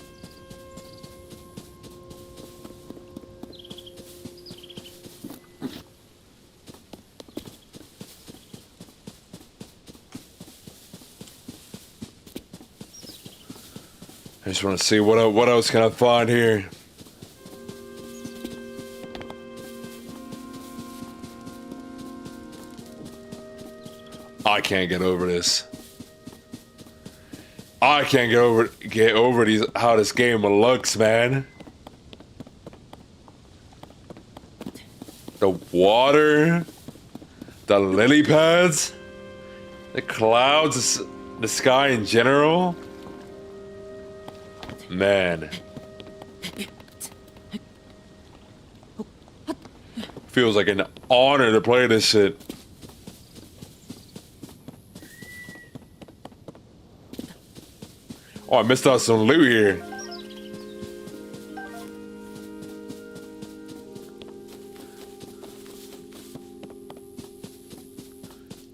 I just want to see what else can I find here. I can't get over this. I can't get over these how this game looks, man. The water, the lily pads, the clouds, the sky in general. Man. Feels like an honor to play this shit. Oh, I missed out some loot here.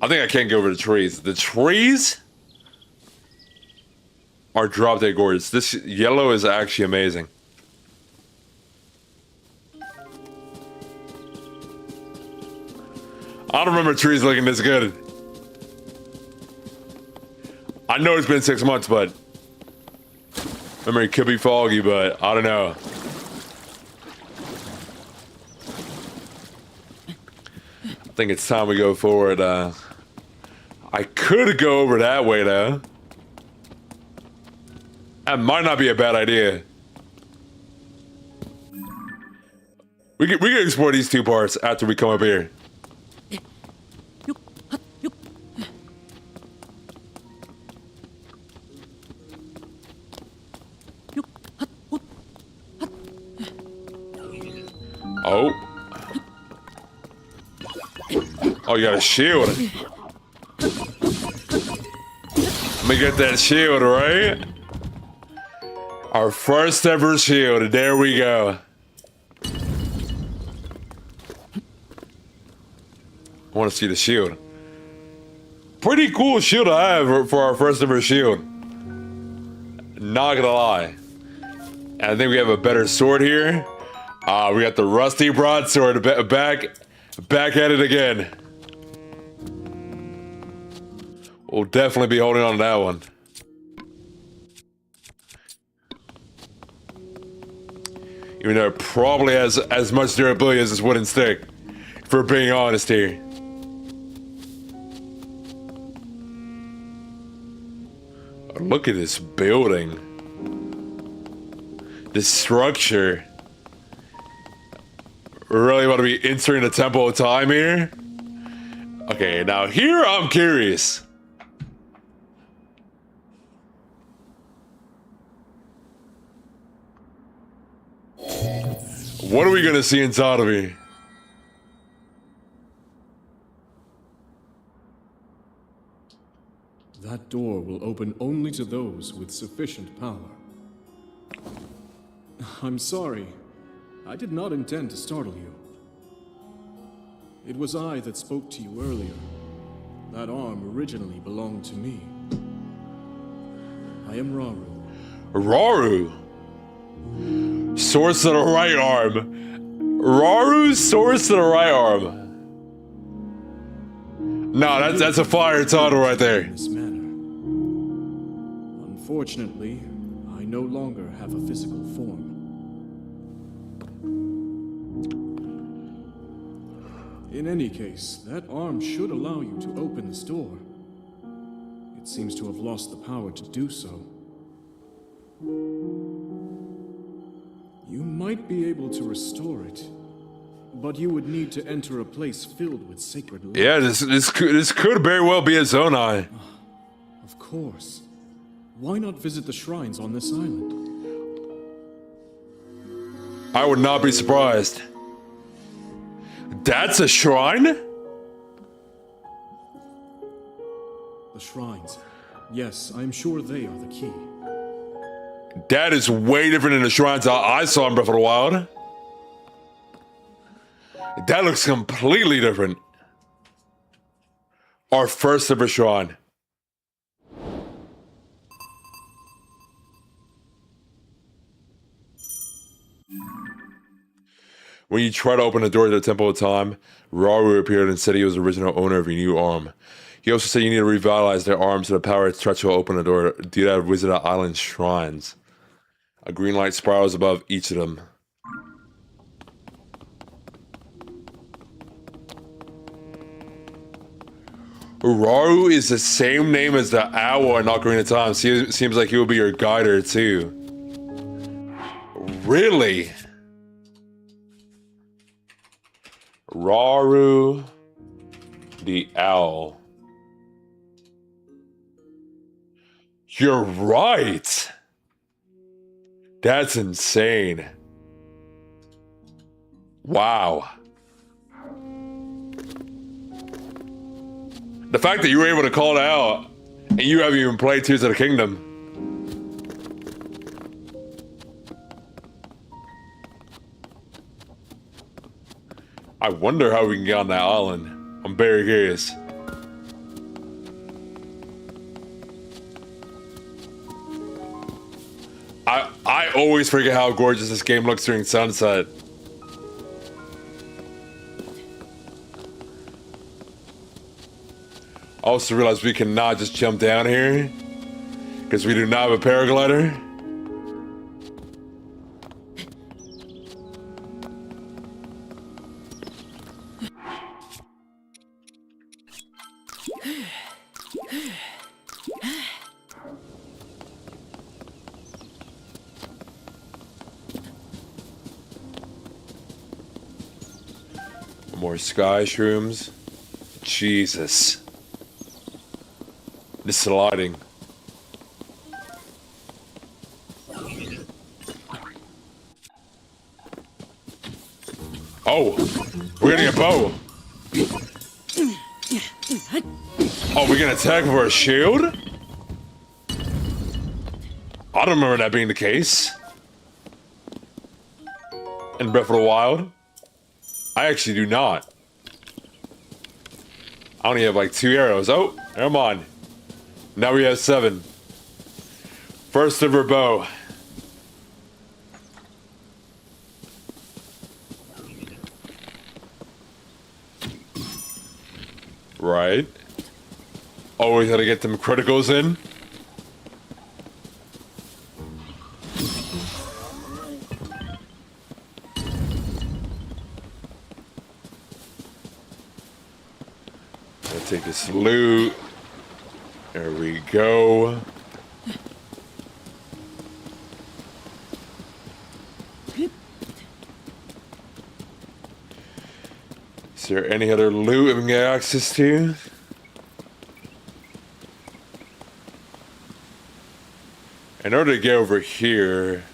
I think I can't go over the trees. The trees are drop dead gorgeous. This yellow is actually amazing. I don't remember trees looking this good. I know it's been 6 months, but memory could be foggy, but I don't know. I think it's time we go forward. I could go over that way though. That might not be a bad idea. We can explore these two parts after we come up here. Oh. Oh, you got a shield. Let me get that shield, right? Our first ever shield. There we go. I want to see the shield. Pretty cool shield to have for our first ever shield. Not gonna lie. And I think we have a better sword here. We got the rusty broadsword back at it again. We'll definitely be holding on to that one. Even though it probably has as much durability as this wooden stick, if we're being honest here. Oh, look at this building. This structure. We're really want to be entering the Temple of Time here? Okay, now here I'm curious. What are we gonna see inside of here? That door will open only to those with sufficient power. I'm sorry. I did not intend to startle you. It was I that spoke to you earlier. That arm originally belonged to me. I am Raru. Raru? Source to the right arm. Raru's source to the right arm. No, that's a fire tunnel right there. In this manner. Unfortunately, I no longer have a physical form. In any case, that arm should allow you to open this door. It seems to have lost the power to do so. You might be able to restore it, but you would need to enter a place filled with sacred light. Yeah, this could very well be a Zonai. Of course. Why not visit the shrines on this island? I would not be surprised. That's a shrine? The shrines. Yes, I am sure they are the key. That is way different than the shrines I saw in Breath of the Wild. That looks completely different. Our first ever shrine. When you try to open the door to the Temple of Time, Rauru appeared and said he was the original owner of your new arm. He also said you need to revitalize their arm so the power of touch will open the door. Do that at Wizard Island shrines. A green light spirals above each of them. Rauru is the same name as the owl in Ocarina of Time. Seems like he will be your guider too. Really? Rauru the owl. You're right. That's insane. Wow. The fact that you were able to call it out and you haven't even played Tears of the Kingdom. I wonder how we can get on that island. I'm very curious. I always forget how gorgeous this game looks during sunset. I also realize we cannot just jump down here because we do not have a paraglider. More sky shrooms. Jesus. This sliding. Oh, we're getting a bow. Oh, we're gonna attack for a shield? I don't remember that being the case. In Breath of the Wild. I actually do not. I only have like 2 arrows. Oh, never mind. Now we have 7. First ever bow. Right. Always gotta get them criticals in. Take this loot. There we go. Is there any other loot we can get access to? In order to get over here,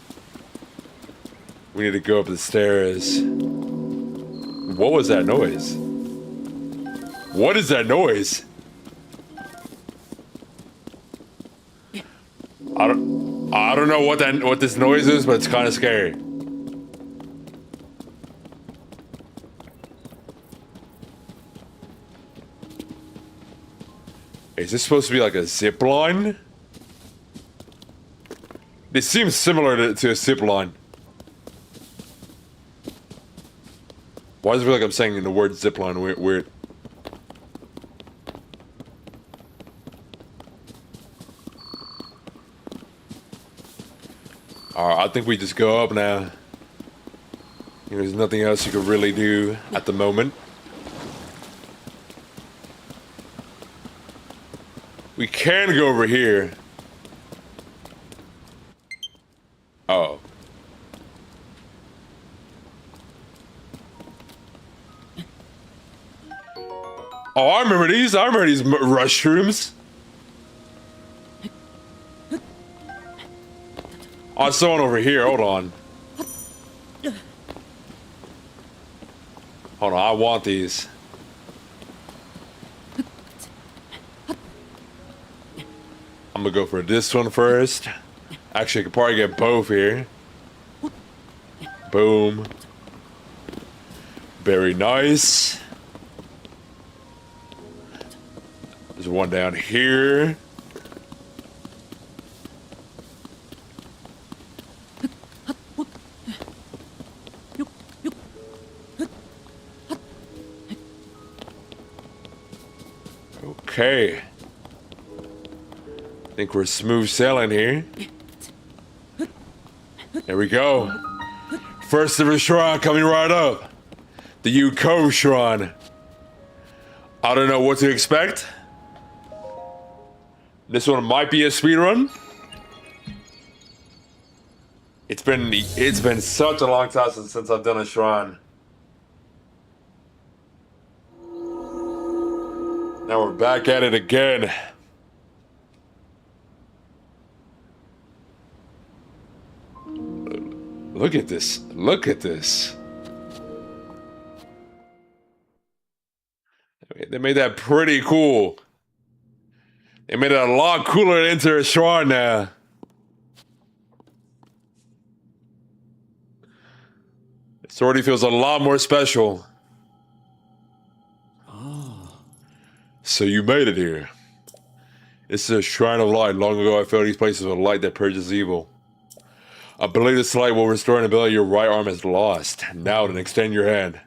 we need to go up the stairs. What was that noise? What is that noise? I don't know what this noise is, but it's kind of scary. Is this supposed to be like a zip line? This seems similar to a zip line. Why does it feel like I'm saying the word zip line weird? Alright, I think we just go up now. There's nothing else you could really do at the moment. We can go over here. Oh, I remember these. I remember these mushrooms. Oh, there's someone over here. Hold on. Hold on. I want these. I'm gonna go for this one first. Actually, I could probably get both here. Boom. Very nice. There's one down here. Okay. I think we're smooth sailing here. There we go. First ever shrine coming right up. The Yuko shrine. I don't know what to expect. This one might be a speedrun. It's been such a long time since I've done a shrine. Now we're back at it again. Look at this. Look at this. They made that pretty cool. They made it a lot cooler to enter a shrine now. This already feels a lot more special. So you made it here. This is a shrine of light. Long ago I filled these places with light that purges evil. I believe this light will restore an ability your right arm has lost. Now then, extend your hand.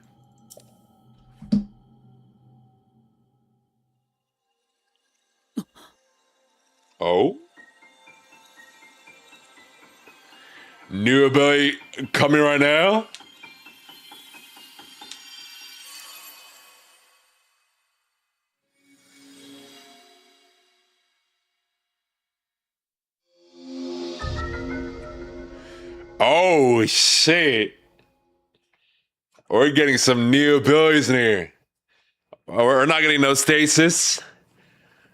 Oh? New ability coming right now? Oh, shit. We're getting some new abilities in here. We're not getting no stasis.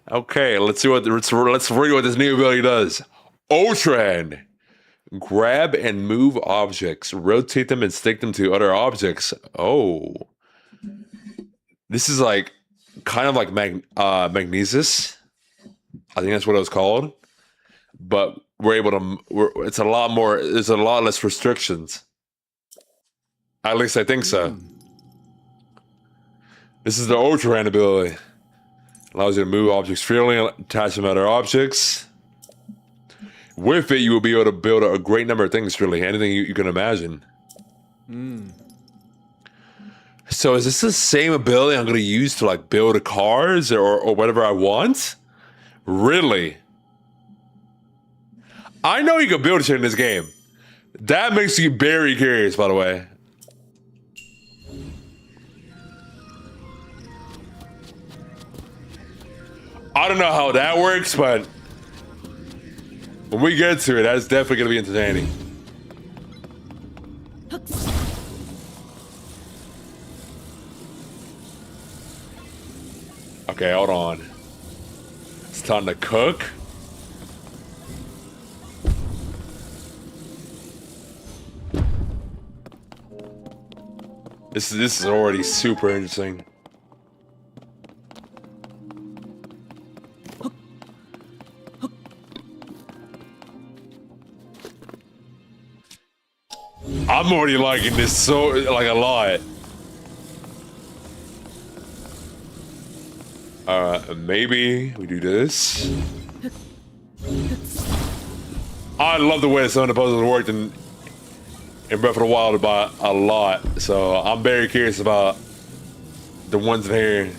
Okay, let's read what this new ability does. Ultra Hand. Grab and move objects. Rotate them and stick them to other objects. Oh. This is like, kind of like magnesis. I think that's what it was called. But we're able to, it's a lot more, there's a lot less restrictions. At least I think so. This is the Ultra Hand ability. Allows you to move objects freely and attach them to other objects. With it, you will be able to build a great number of things, really. Anything you can imagine. So is this the same ability I'm going to use to like build cars or whatever I want? Really? I know you can build shit in this game. That makes you very curious, by the way. I don't know how that works, but when we get to it, that's definitely going to be entertaining. Okay, hold on. It's time to cook. This is already super interesting. I'm already liking this so like a lot. Maybe we do this. I love the way some of the puzzles worked in Breath of the Wild by a lot, so I'm very curious about the ones in here.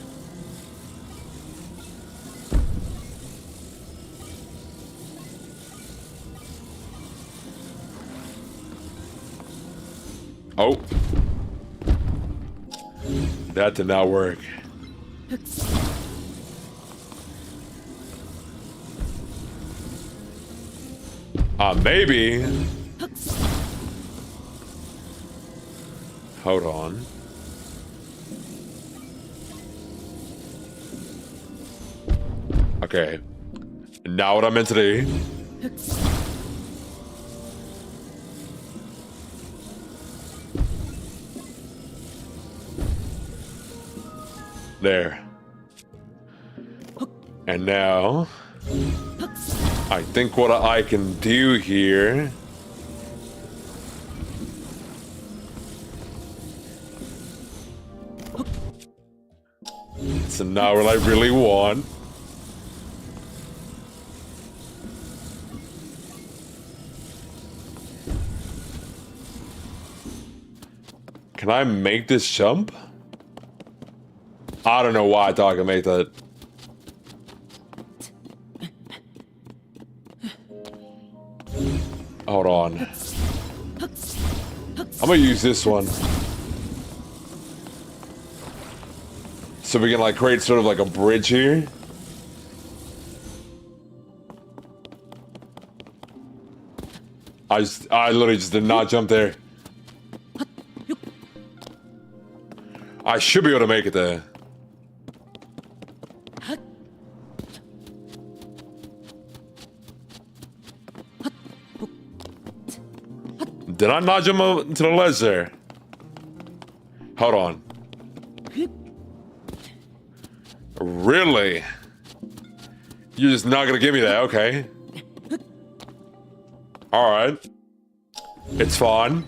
Oh. That did not work. Maybe. Hold on. Okay. Now what I'm meant to do. There. And now, I think what I can do here. So now what I really want. Can I make this jump? I don't know why I thought I could make that. Hold on. I'm gonna use this one. So we can like create sort of like a bridge here. I literally just did not jump there. I should be able to make it there. Did I not jump up to the ledge there? Hold on. Really? You're just not gonna give me that, okay. Alright. It's fine.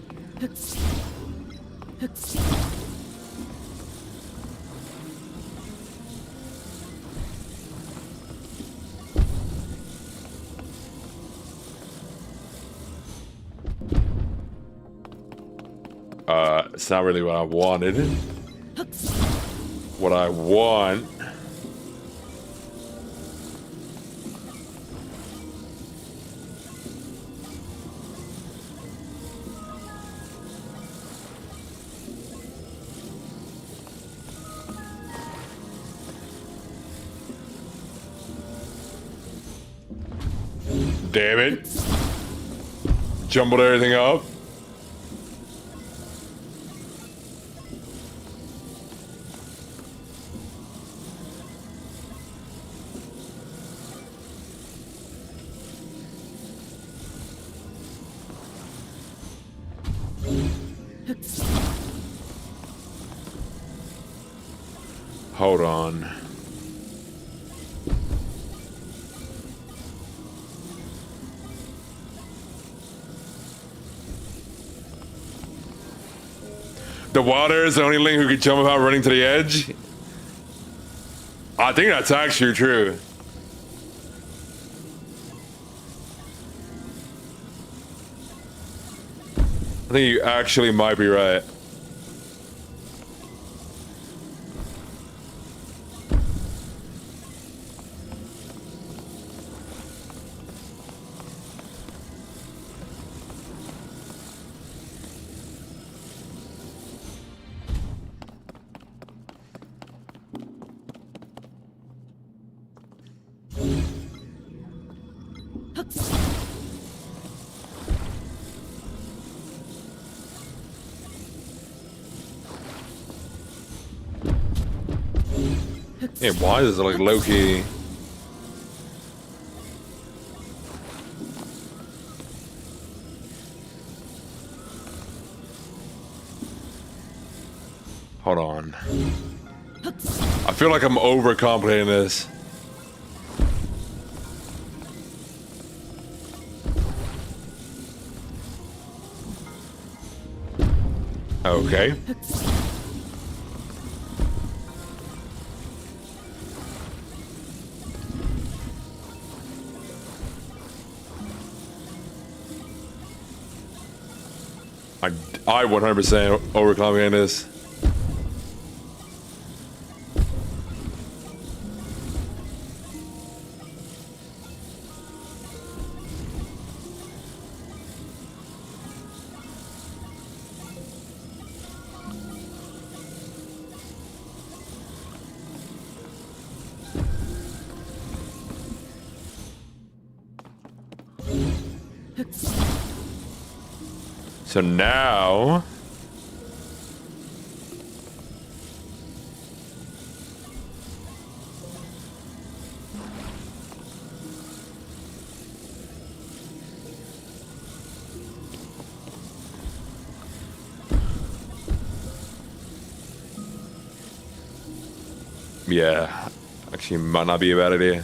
It's not really what I wanted. What I want... Damn it. Jumbled everything up. Hold on. The water is the only link who can jump without running to the edge? I think that's actually true. I think you actually might be right. Yeah, why is it like low-key? Hold on. I feel like I'm overcomplicating this. Okay. I 100% overcomplicating this. So now... Yeah. Actually, might not be a bad idea.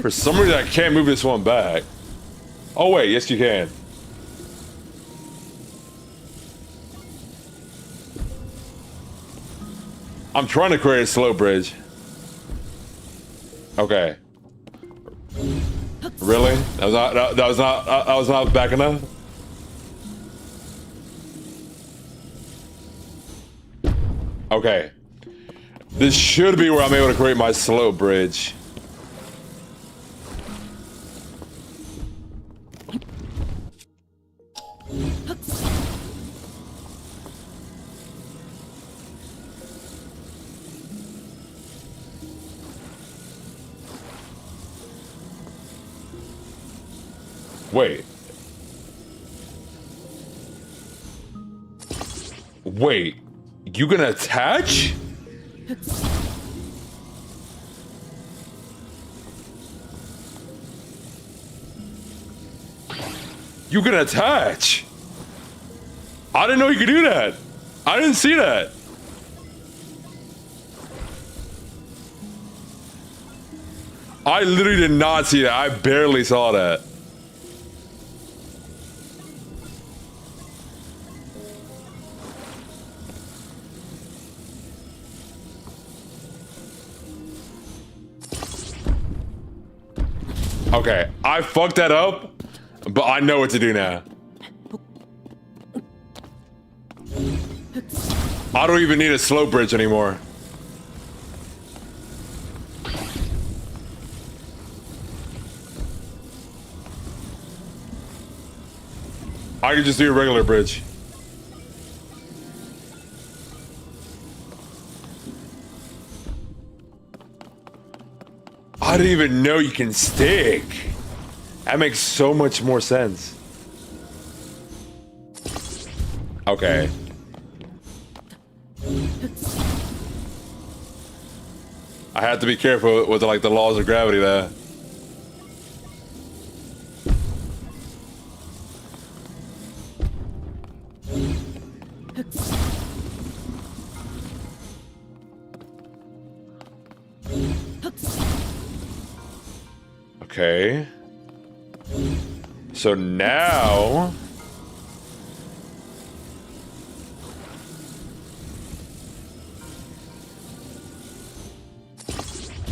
For some reason, I can't move this one back. Oh, wait. Yes, you can. I'm trying to create a slow bridge. Okay. Really? That was not back enough? Okay. This should be where I'm able to create my slow bridge. Wait. Wait. You gonna attach? You can attach. I didn't know you could do that. I didn't see that. I literally did not see that. I barely saw that. Okay, I fucked that up, but I know what to do now. I don't even need a slow bridge anymore. I can just do a regular bridge. I didn't even know you can stick. That makes so much more sense. Okay. I have to be careful with like the laws of gravity there. Okay. So now...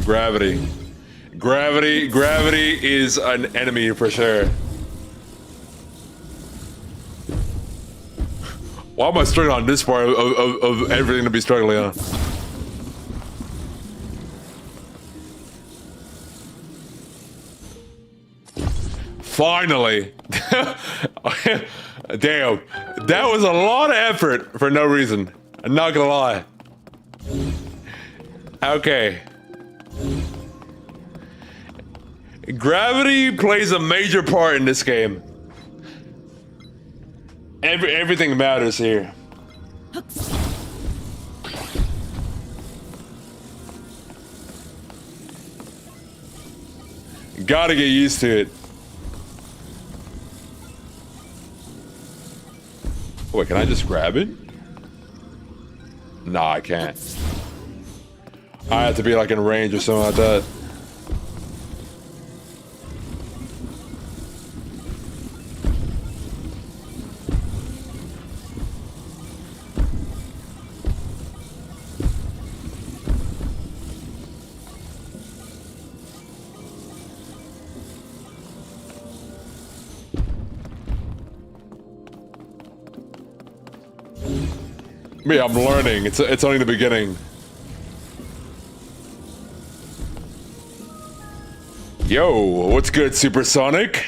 Gravity. Gravity is an enemy for sure. Why am I struggling on this part of everything to be struggling on? Finally! Damn, that was a lot of effort for no reason. I'm not gonna lie. Okay. Gravity plays a major part in this game. Everything matters here. Gotta get used to it. Wait, can I just grab it? Nah, I can't. I have to be like in range or something like that. Me, I'm learning. It's only the beginning. Yo, what's good, Supersonic?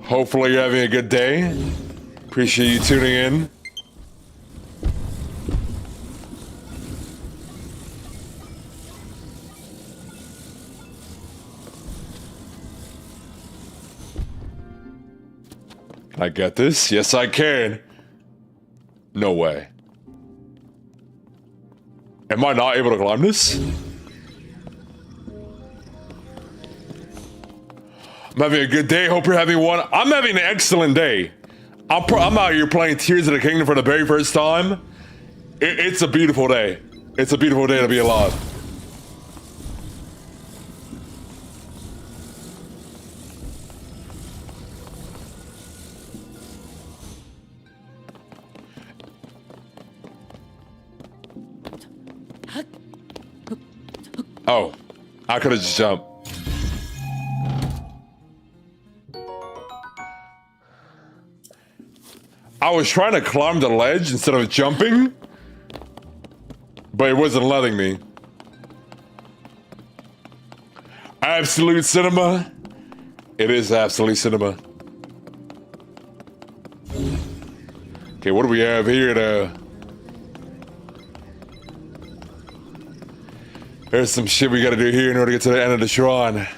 Hopefully you're having a good day. Appreciate you tuning in. Can I get this? Yes, I can. No way. Am I not able to climb this? I'm having a good day. Hope you're having one. I'm having an excellent day. I'm out here playing Tears of the Kingdom for the very first time. It's a beautiful day. It's a beautiful day to be alive. Oh, I could have just jumped. I was trying to climb the ledge instead of jumping, but it wasn't letting me. Absolute cinema. It is absolute cinema. Okay, what do we have here though? There's some shit we gotta do here in order to get to the end of the shrine.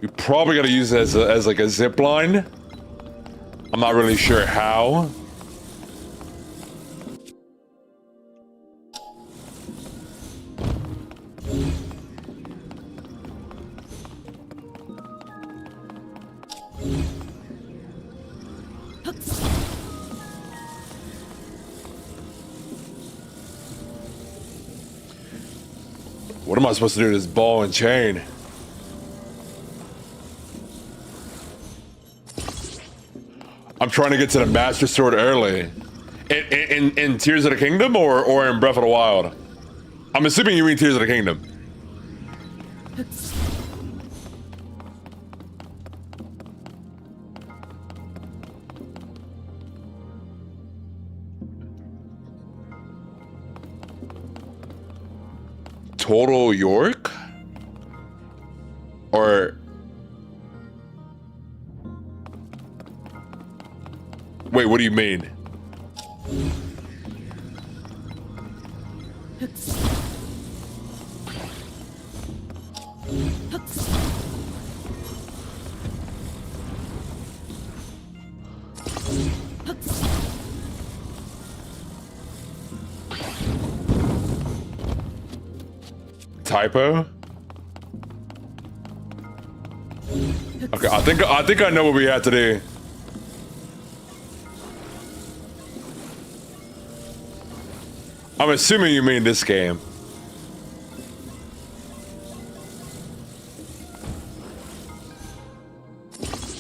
We probably gotta use it as like a zip line. I'm not really sure how. What am I supposed to do with this ball and chain? I'm trying to get to the Master Sword early. In Tears of the Kingdom or in Breath of the Wild? I'm assuming you mean Tears of the Kingdom. Total York? Or... Wait, what do you mean? Typo? Okay, I think I know what we have to do. I'm assuming you mean this game.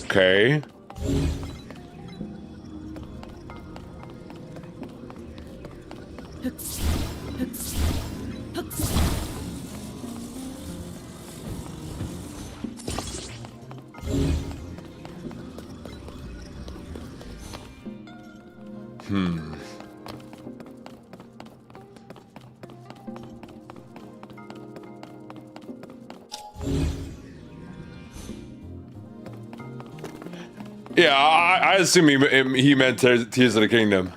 Okay. Yeah, I assume he meant Tears of the Kingdom.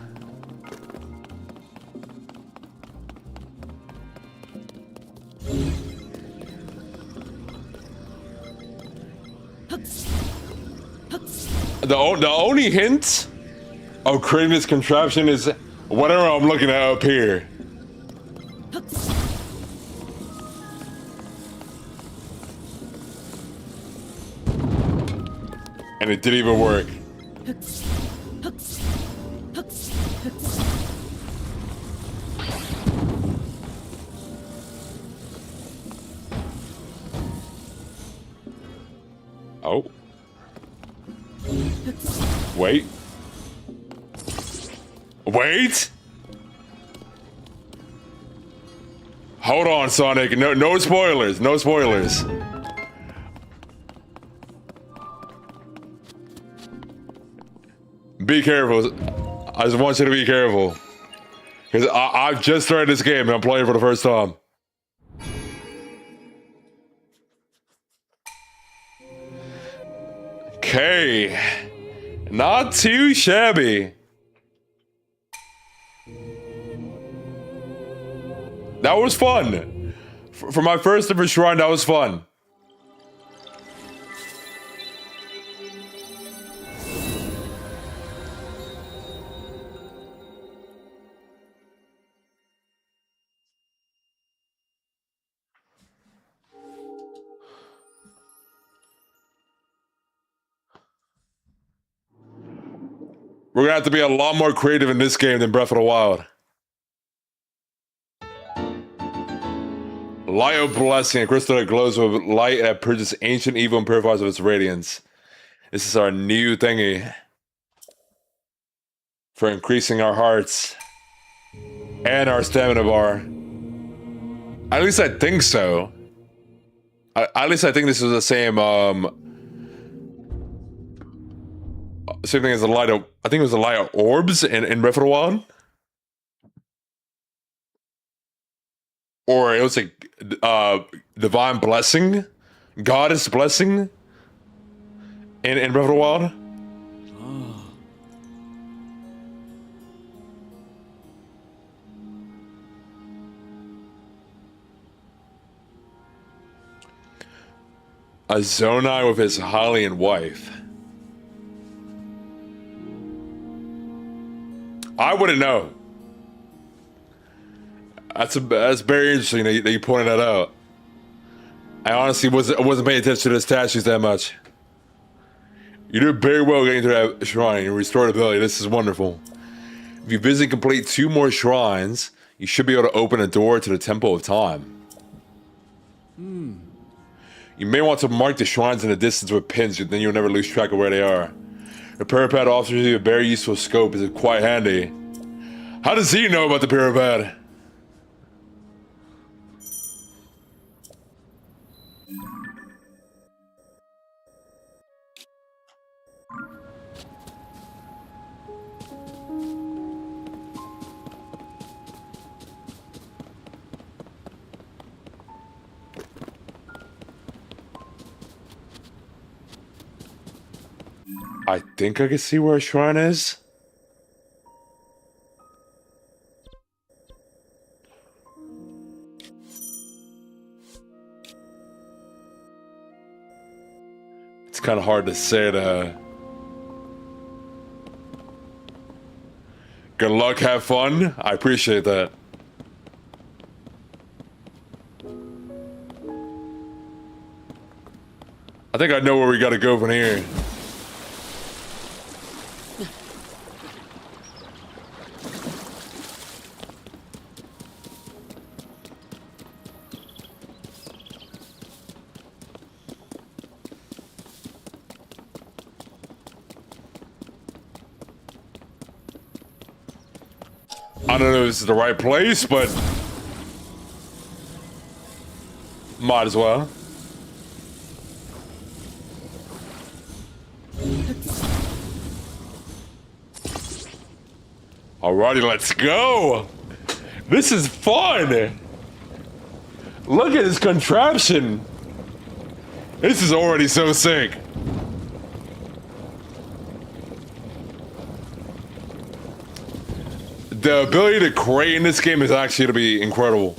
The only hint of creating this contraption is whatever I'm looking at up here. And it didn't even work. Oh. Wait. Wait. Hold on, Sonic. No spoilers. No spoilers. Be careful. I just want you to be careful. Because I've just started this game and I'm playing for the first time. Okay. Not too shabby. That was fun. For my first ever shrine, that was fun. We're gonna have to be a lot more creative in this game than Breath of the Wild. Light of Blessing, a crystal that glows with light that purges ancient evil and purifies of its radiance. This is our new thingy for increasing our hearts and our stamina bar. At least I think so. At least I think this is the same same thing as the light of, I think it was the light of orbs in Breath of the Wild. Or it was like divine blessing, goddess blessing in Breath of the Wild. A Zonai with his Hylian wife. I wouldn't know. That's very interesting that you pointed that out. I honestly wasn't paying attention to the statues that much. You did very well getting to that shrine. You restored ability. This is wonderful. If you visit and complete 2 more shrines, you should be able to open a door to the Temple of Time. You may want to mark the shrines in the distance with pins, then you'll never lose track of where they are. The Pyrapad offers you a very useful scope. It's quite handy. How does he know about the Pyrapad? I think I can see where a shrine is. It's kind of hard to say that. Good luck, have fun. I appreciate that. I think I know where we gotta go from here. I don't know if this is the right place, but might as well. Alrighty, let's go. This is fun. Look at this contraption. This is already so sick. The ability to create in this game is actually to be incredible.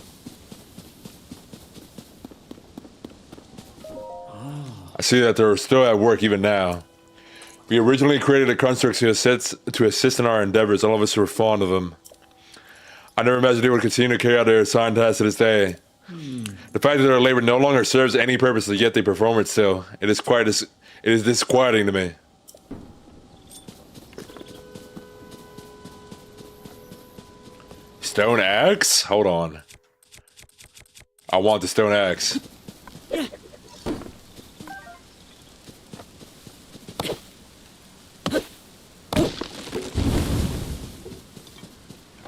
I see that they're still at work even now. We originally created a construct to assist in our endeavors. All of us were fond of them. I never imagined they would continue to carry out their assigned tasks to this day. The fact that their labor no longer serves any purpose, yet they perform it still. It is disquieting to me. Stone axe? Hold on. I want the stone axe.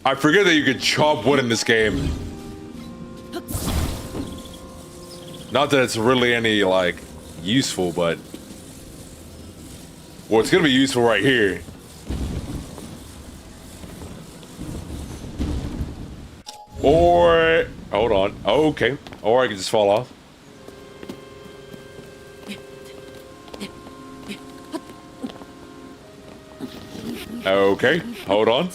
I forget that you can chop wood in this game. Not that it's really any, like, useful, but... well, it's gonna be useful right here. Or... hold on. Oh, okay. Or I can just fall off. Okay. Hold on.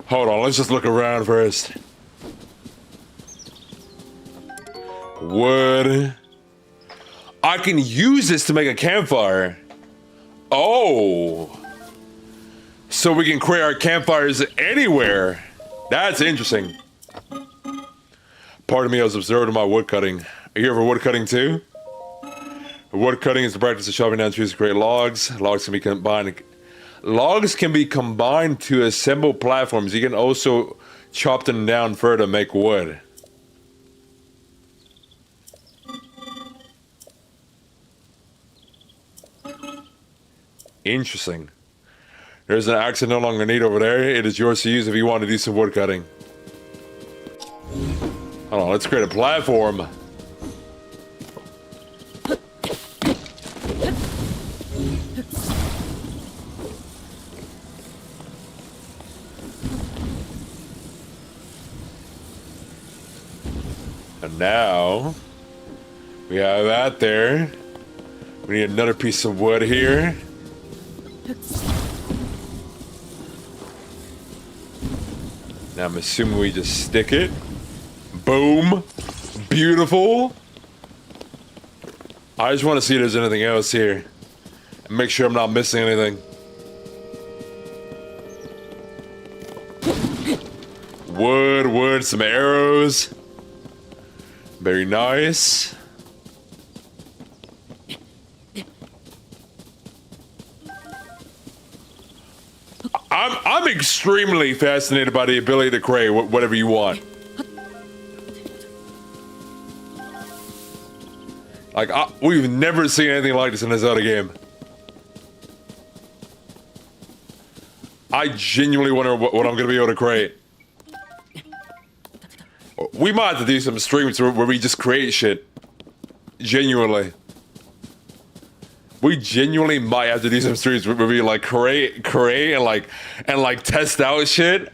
Hold on, let's just look around first. Wood. I can use this to make a campfire. Oh. So we can create our campfires anywhere. That's interesting. Pardon me, I was observing my wood cutting. Are you here for wood cutting too? Wood cutting is the practice of chopping down trees to create logs. Logs can be combined to assemble platforms. You can also chop them down further to make wood. Interesting. There's an axe I no longer need over there. It is yours to use if you want to do some wood cutting. Hold on, let's create a platform. And now we have that there. We need another piece of wood here. Now I'm assuming we just stick it. Boom. Beautiful. I just want to see if there's anything else here. And make sure I'm not missing anything. Wood, some arrows. Very nice. I'm extremely fascinated by the ability to create whatever you want. Like, we've never seen anything like this in this other game. I genuinely wonder what I'm going to be able to create. We might have to do some streams where we just create shit. Genuinely. We genuinely might have to do some streams where we like create and like test out shit.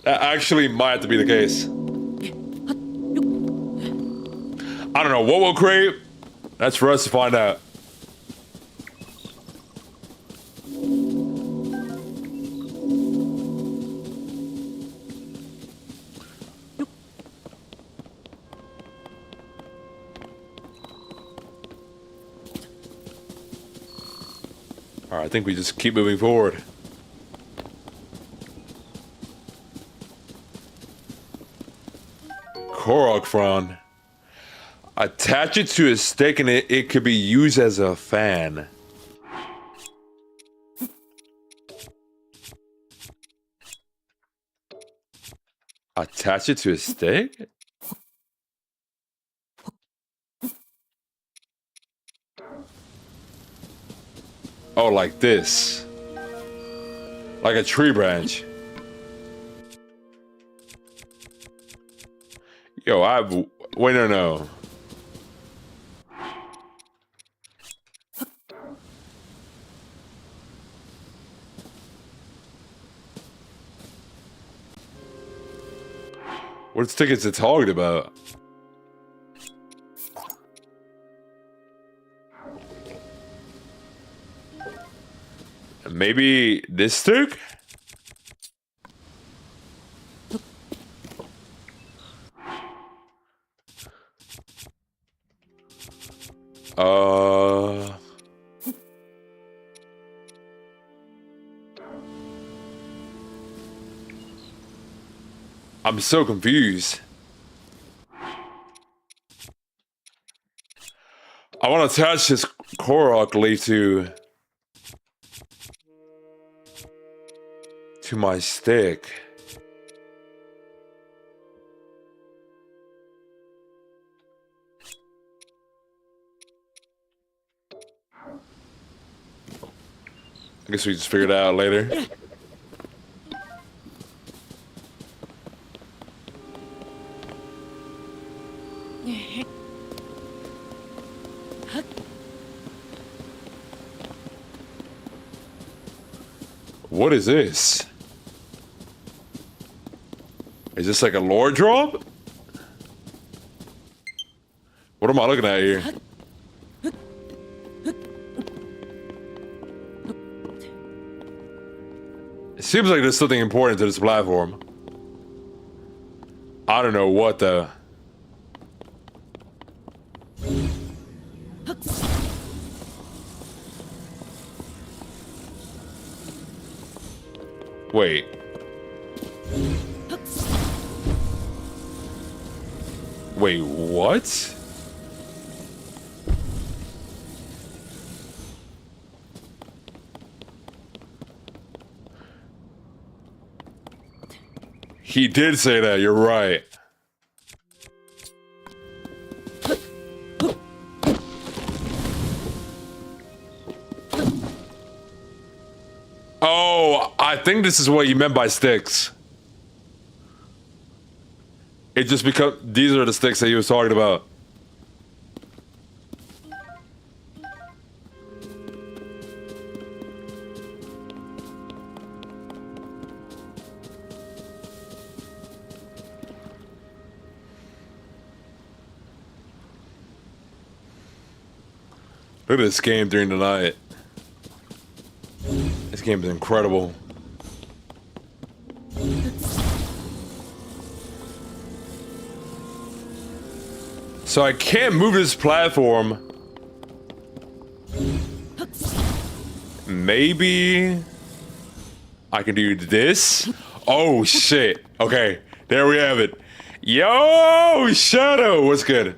That actually might have to be the case. I don't know what we'll create. That's for us to find out. Alright, I think we just keep moving forward. Korok frond. Attach it to a stick and it could be used as a fan. Attach it to a stick? Oh, like this. Like a tree branch. Yo, wait, no. What stick is it talking about? Maybe this stick? I'm so confused. I want to attach this Korok leaf to my stick. I guess we just figure it out later. What is this? Is this like a lore drop? What am I looking at here? It seems like there's something important to this platform. I don't know what though. Wait. Wait, what? He did say that, you're right. Oh, I think this is what you meant by sticks. It just becomes, these are the sticks that he was talking about. Look at this game during the night. This game is incredible. So I can't move this platform. Maybe I can do this. Oh shit. Okay, there we have it. Yo, Shadow, what's good?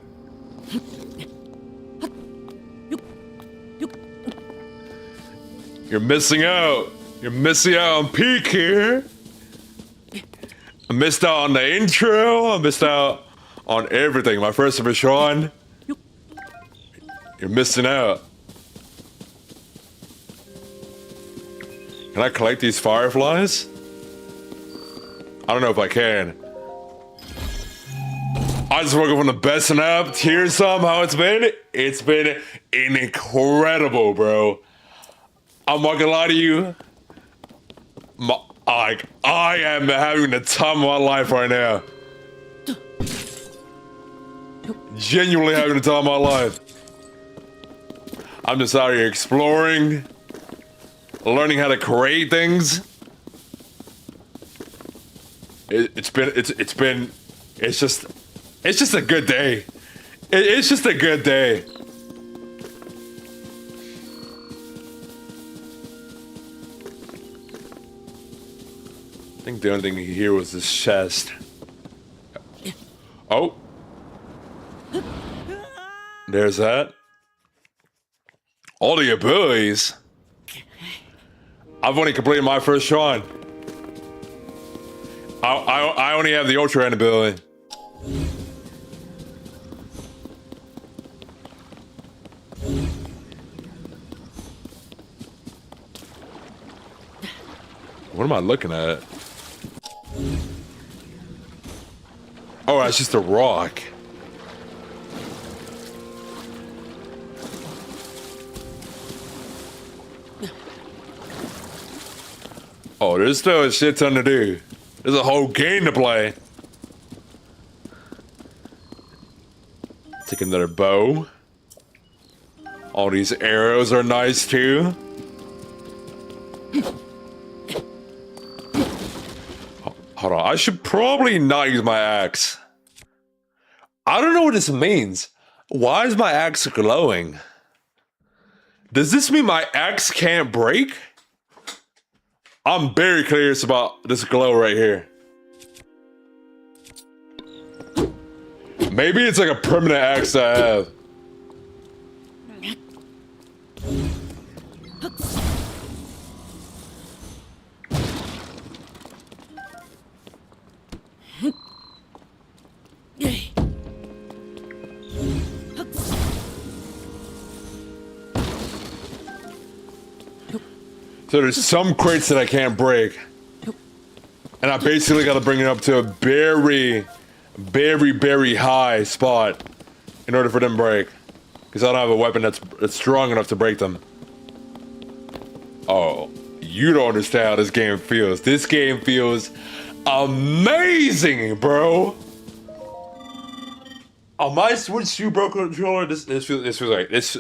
You're missing out. You're missing out on peak here. I missed out on the intro. I missed out on everything. My first ever Sean. You're missing out. Can I collect these fireflies? I don't know if I can. I just woke up on the best snap. Here's somehow it's been. It's been incredible, bro. I'm not gonna lie to you. I am having the time of my life right now. Genuinely having the time of my life. I'm just out here exploring, learning how to create things. It's just a good day. It's just a good day. I think the only thing here was this chest. Oh. There's that. All the abilities. I've only completed my first shrine. I only have the Ultra Hand ability. What am I looking at? Oh, that's just a rock. Oh, there's still a shit ton to do. There's a whole game to play. Take another bow. All these arrows are nice too. Hold on, I should probably not use my axe. I don't know what this means. Why is my axe glowing? Does this mean my axe can't break? I'm very curious about this glow right here. Maybe it's like a permanent axe that I have. So there's some crates that I can't break. And I basically got to bring it up to a very, very, very high spot in order for them to break. Because I don't have a weapon that's strong enough to break them. Oh, you don't understand how this game feels. This game feels amazing, bro. On my Switch 2 Pro controller, this feels like this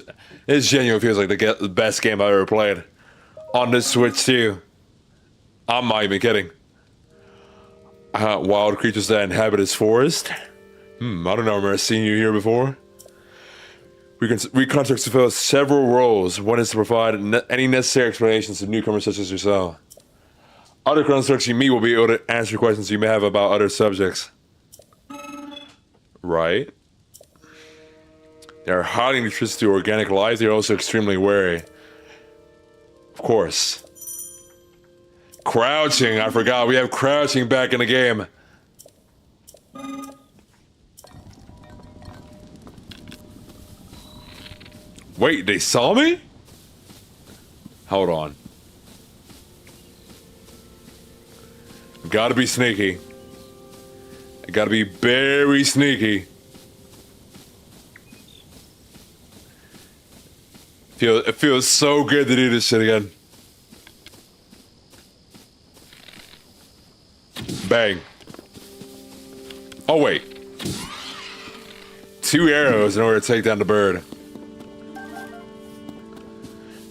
genuinely feels like the best game I've ever played. On this Switch 2. I'm not even kidding. Wild creatures that inhabit this forest. I don't know, I remember seeing you here before. Reconstructs fulfill several roles. One is to provide any necessary explanations to newcomers such as yourself. Other constructs you meet will be able to answer questions you may have about other subjects. Right. They are highly nutritious to organic life. They're also extremely wary. Of course. Crouching. I forgot. We have crouching back in the game. Wait, they saw me? Hold on. Gotta be sneaky. I gotta be very sneaky. It feels so good to do this shit again. Bang. Oh, wait. 2 arrows in order to take down the bird.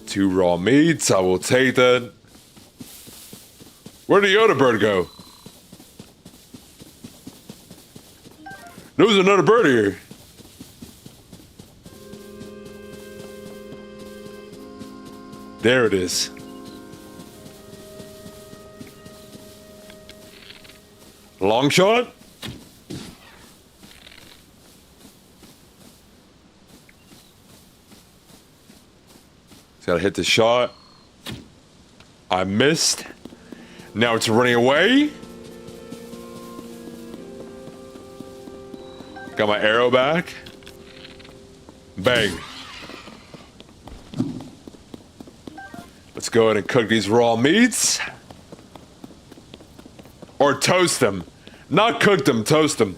2 raw meats. I will take that. Where'd the other bird go? There was another bird here. There it is. Long shot? Gotta hit the shot. I missed. Now it's running away. Got my arrow back. Bang. Let's go ahead and cook these raw meats. Or toast them. Not cook them, toast them.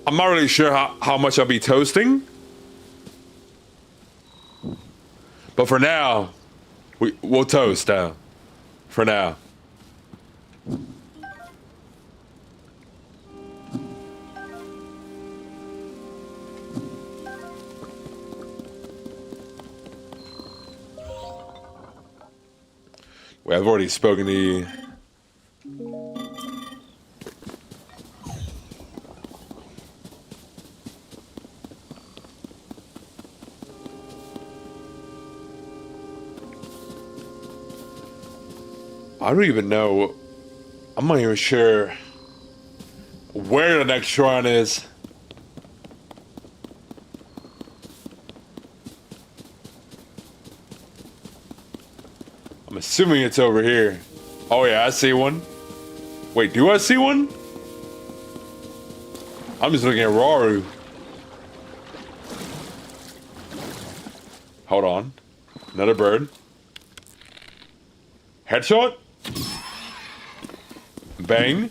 I'm not really sure how much I'll be toasting. But for now, we'll toast now. For now. Wait, I've already spoken to you. I don't even know. I'm not even sure where the next shrine is. I'm assuming it's over here. Oh yeah, I see one. Wait, do I see one? I'm just looking at Raru. Hold on. Another bird. Headshot? Bang.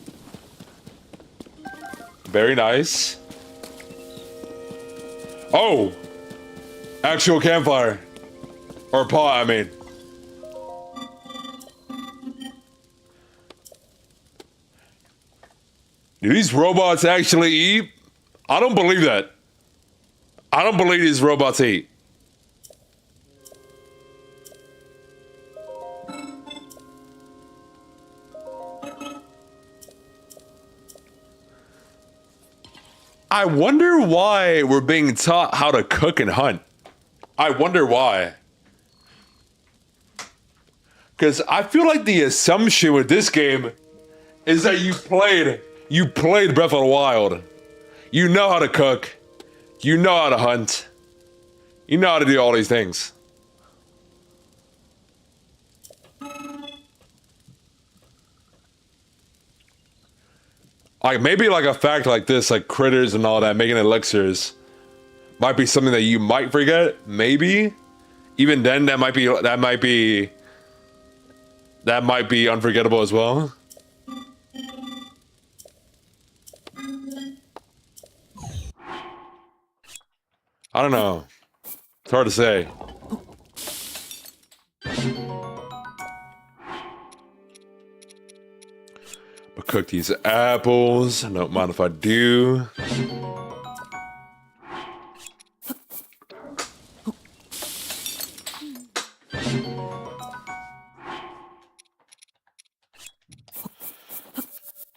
Very nice. Oh! Actual campfire. Or pot, I mean. Do these robots actually eat? I don't believe that. I don't believe these robots eat. I wonder why we're being taught how to cook and hunt. I wonder why. Because I feel like the assumption with this game is that you played Breath of the Wild. You know how to cook. You know how to hunt. You know how to do all these things. Like maybe like a fact like this, like critters and all that, making elixirs, might be something that you might forget. Maybe, even then, that might be unforgettable as well. I don't know. It's hard to say. I'll cook these apples. I don't mind if I do.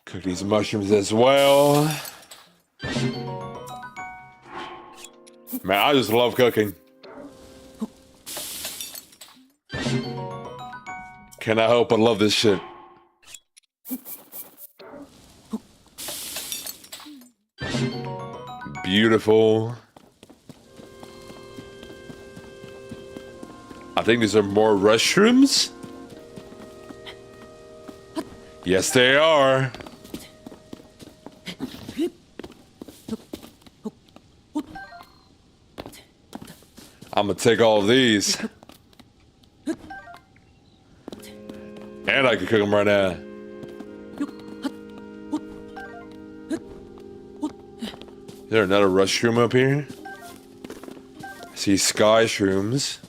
Cook these mushrooms as well. Man, I just love cooking. Cannot help but love this shit. Beautiful. I think these are more restrooms. Yes, they are. I'm gonna take all of these. And I can cook them right now. Is there another restroom up here? I see sky shrooms.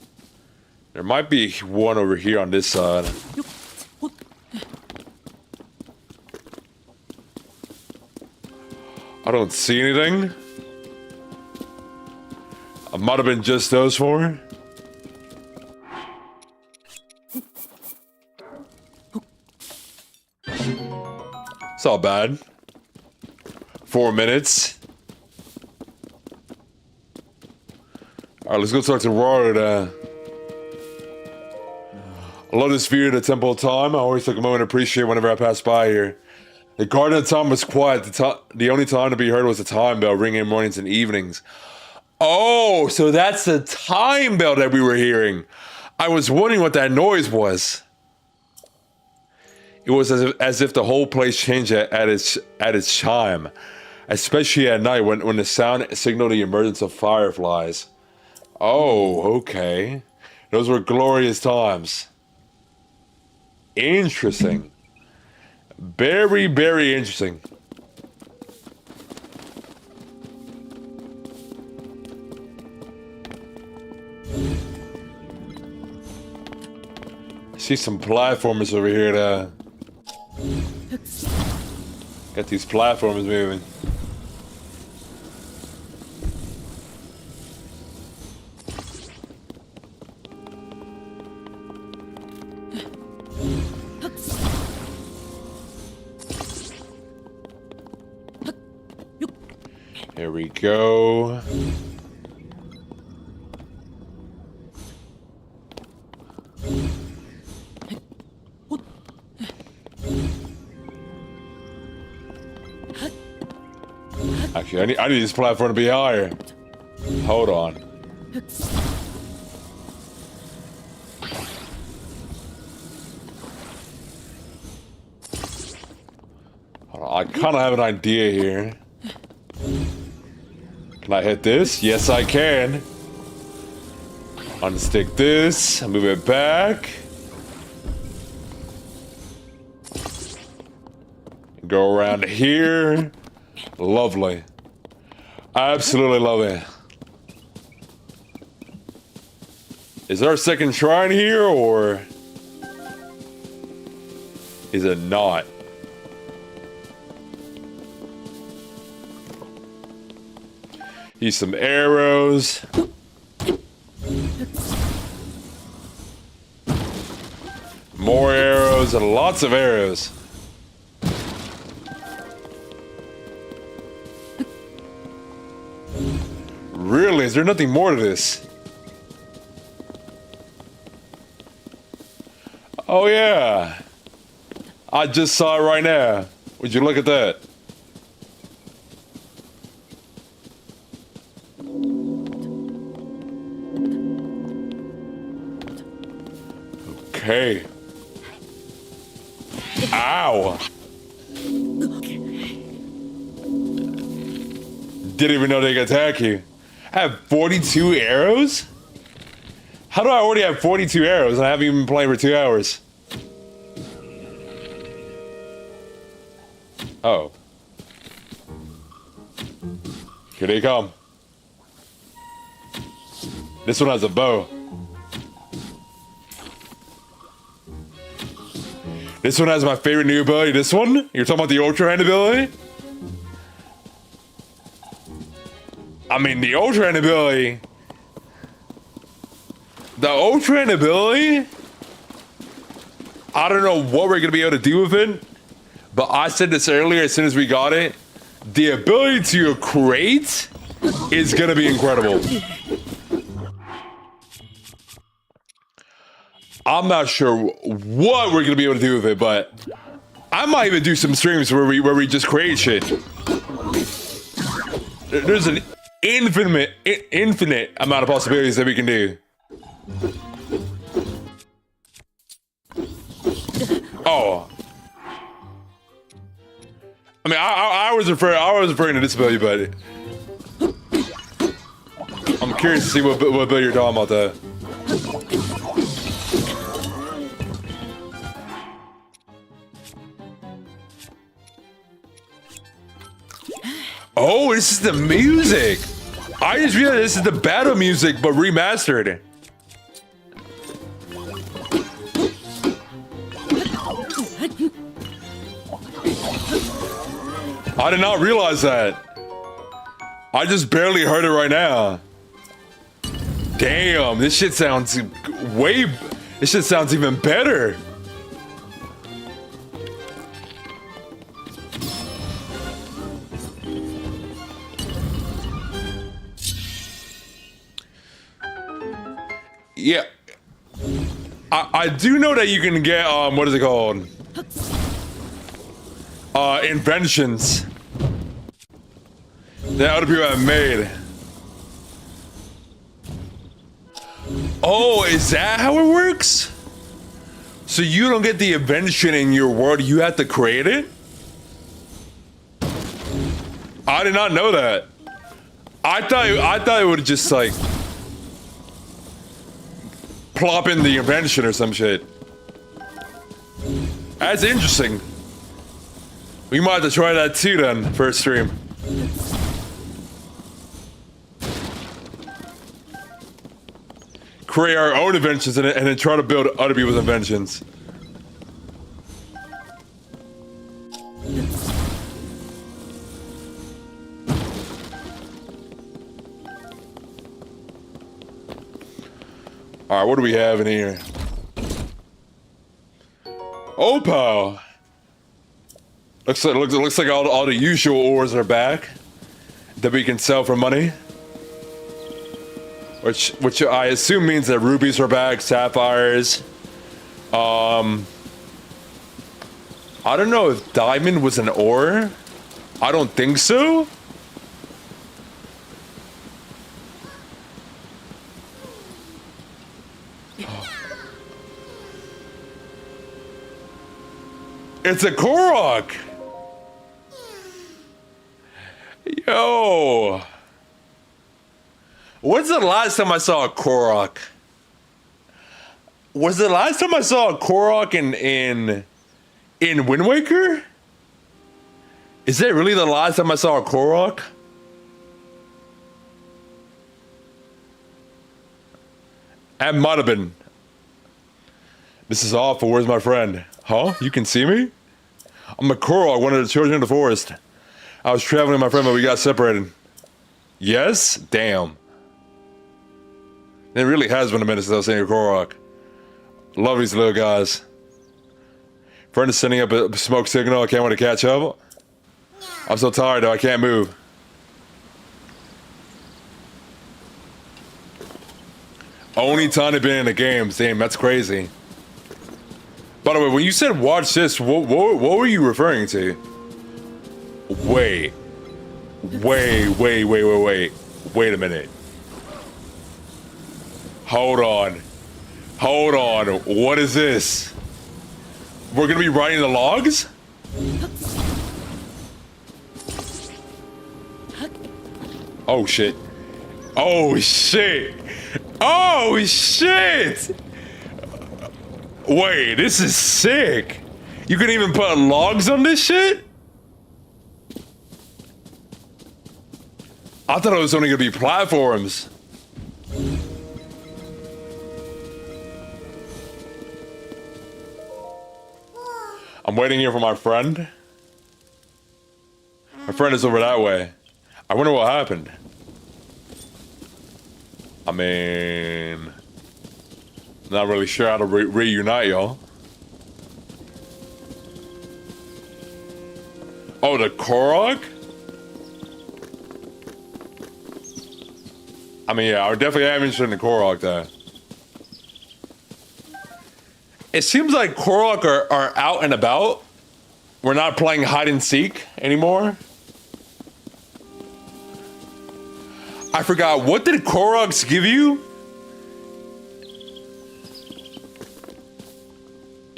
There might be one over here on this side. I don't see anything. It might have been just those four. It's not bad. 4 minutes. Alright, let's go talk to Rory. I love this view of the Temple of Time. I always take a moment to appreciate whenever I pass by here. The Garden of Time was quiet. The only time to be heard was the time bell ringing in mornings and evenings. Oh, so that's the time bell that we were hearing. I was wondering what that noise was. It was as if the whole place changed at its chime, especially at night when the sound signaled the emergence of fireflies. Oh, okay. Those were glorious times. Interesting. Very, very interesting. I see some platformers over here to get these platforms moving. Here we go. Actually, I need this platform to be higher. Hold on. I kind of have an idea here. Can I hit this? Yes, I can. Unstick this, move it back. Go around here. Lovely. Absolutely love it. Is there a second shrine here, or is it not? Use some arrows. More arrows and lots of arrows. Really? Is there nothing more to this? Oh yeah. I just saw it right now. Would you look at that? Okay. Ow. Didn't even know they could attack you. I have 42 arrows? How do I already have 42 arrows and I haven't even been playing for 2 hours? Oh. Here they come. This one has a bow. This one has my favorite new ability. This one? You're talking about the Ultra Hand ability? I mean, the Ultra Hand ability. The Ultra Hand ability? I don't know what we're going to be able to do with it. But I said this earlier as soon as we got it. The ability to create is going to be incredible. I'm not sure what we're gonna be able to do with it, but I might even do some streams where we just create shit. There's an infinite amount of possibilities that we can do. Oh. I mean, I was referring to this ability, but I'm curious to see what ability you're talking about there. Oh, this is the music. I just realized this is the battle music, but remastered. I did not realize that. I just barely heard it right now. Damn, this shit sounds this shit sounds even better. Yeah. I do know that you can get, what is it called? Inventions that other people have made. Oh, is that how it works? So you don't get the invention in your world, you have to create it? I did not know that. I thought it would just like plop in the invention or some shit. That's interesting. We might have to try that too then, first stream. Create our own inventions and then try to build other people's inventions. All right, what do we have in here? Opal. Looks like all the usual ores are back that we can sell for money. Which I assume means that rubies are back, sapphires. I don't know if diamond was an ore. I don't think so. It's a Korok. Yo. When's the last time I saw a Korok? Was the last time I saw a Korok in Wind Waker? Is that really the last time I saw a Korok? That might have been. This is awful. Where's my friend? Huh? You can see me? I'm a Korok, one of the children of the forest. I was traveling with my friend, but we got separated. Yes? Damn. It really has been a minute since I was seeing a Korok. Love these little guys. Friend is sending up a smoke signal. I can't wait to catch up. I'm so tired though, I can't move. Only time they've been in the game. Damn, that's crazy. By the way, when you said watch this, what were you referring to? Wait a minute. Hold on. What is this? We're gonna be writing the logs? Oh shit. Wait, this is sick. You can even put logs on this shit? I thought it was only gonna be platforms. I'm waiting here for my friend. My friend is over that way. I wonder what happened. I mean, not really sure how to reunite y'all. Oh, the Korok? I mean, yeah, I definitely am interested in the Korok there. It seems like Korok are out and about. We're not playing hide and seek anymore. I forgot, what did Koroks give you?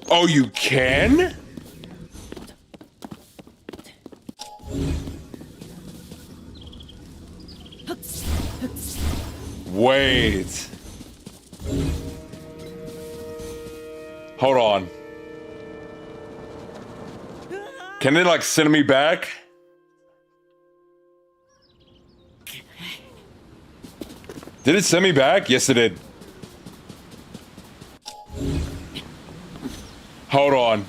Oh, you can? Wait. Hold on. Can it like send me back? Did it send me back? Yes, it did. Hold on.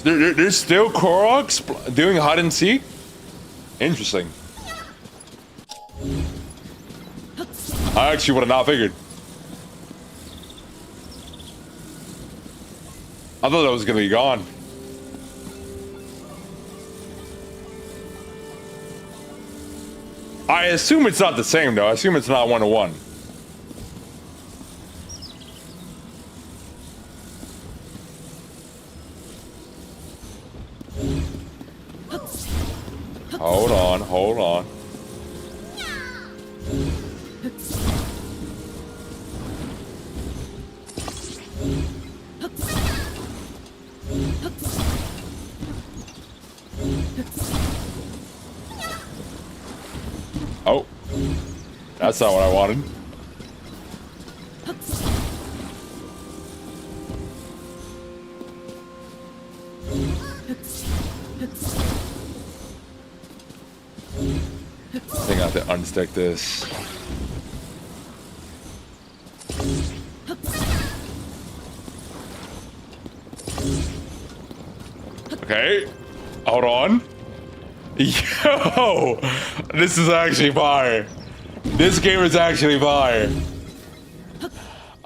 There's still Koroks doing hide and seek? Interesting. I actually would have not figured. I thought that was gonna be gone. I assume it's not the same though. I assume it's not 1-to-1. Hold on, hold on. Oh, that's not what I wanted. I think I have to unstick this. Okay, hold on. Yo, this is actually fire. This game is actually fire.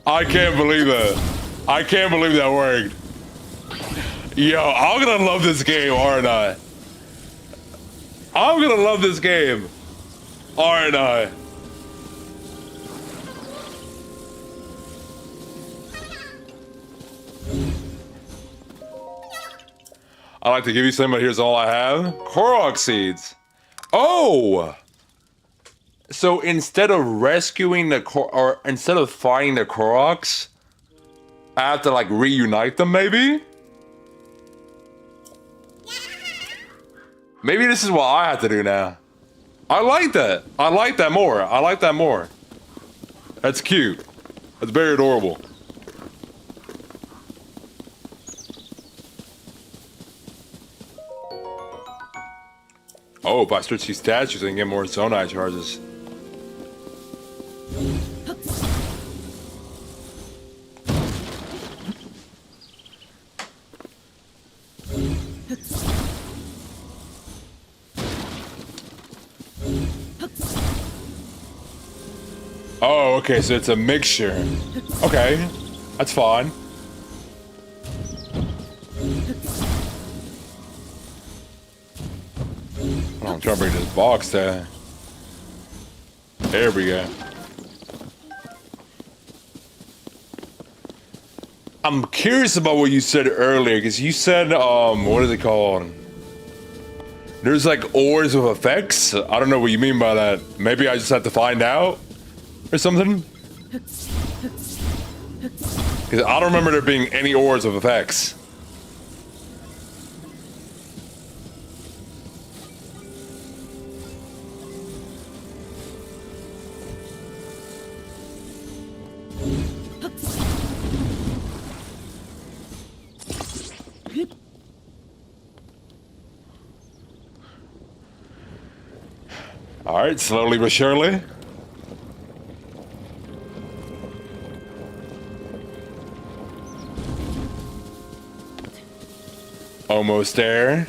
I can't believe it. I can't believe that worked. Yo, I'm gonna love this game, aren't I? I'm gonna love this game, aren't I? I like to give you some, but here's all I have. Korok seeds. Oh! So instead of rescuing the or instead of fighting the Koroks, I have to like reunite them maybe? Maybe this is what I have to do now. I like that. I like that more. I like that more. That's cute. That's very adorable. Oh, if I search these statues, I can get more Zonai charges. Oh, okay, so it's a mixture. Okay, that's fine. Oh, I'm trying to bring this box down. There we go. I'm curious about what you said earlier, because you said, what is it called? There's like ores with effects? I don't know what you mean by that. Maybe I just have to find out? Or something? Because I don't remember there being any ores of effects. Alright, slowly but surely. Almost there.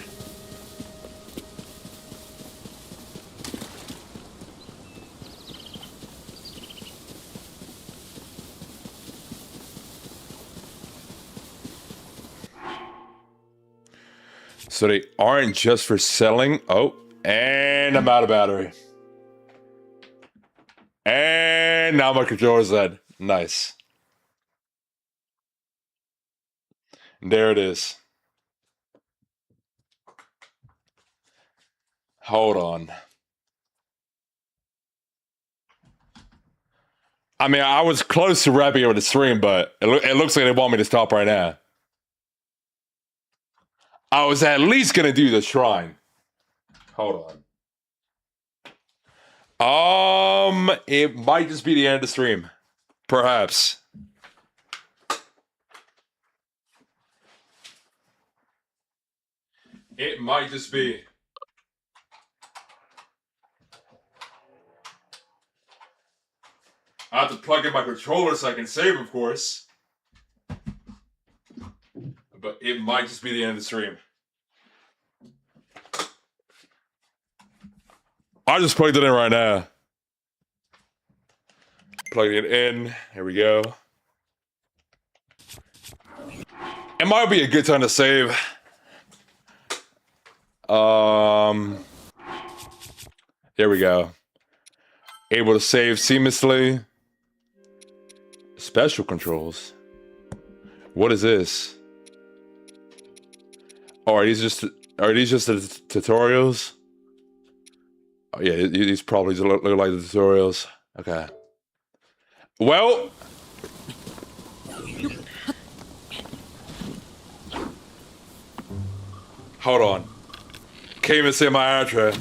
So they aren't just for selling. Oh, and I'm out of battery. And now my controller's dead. Nice. There it is. Hold on. I mean, I was close to wrapping up the stream, but it looks like they want me to stop right now. I was at least gonna do the shrine. Hold on. It might just be the end of the stream. Perhaps. It might just be. I have to plug in my controller so I can save, of course. But it might just be the end of the stream. I just plugged it in right now. Plugging it in. Here we go. It might be a good time to save. There we go. Able to save seamlessly. Special controls. What is this? Oh, are these just the tutorials? Oh, yeah, these probably look like the tutorials. Okay. Well, hold on. Can't even say my outro.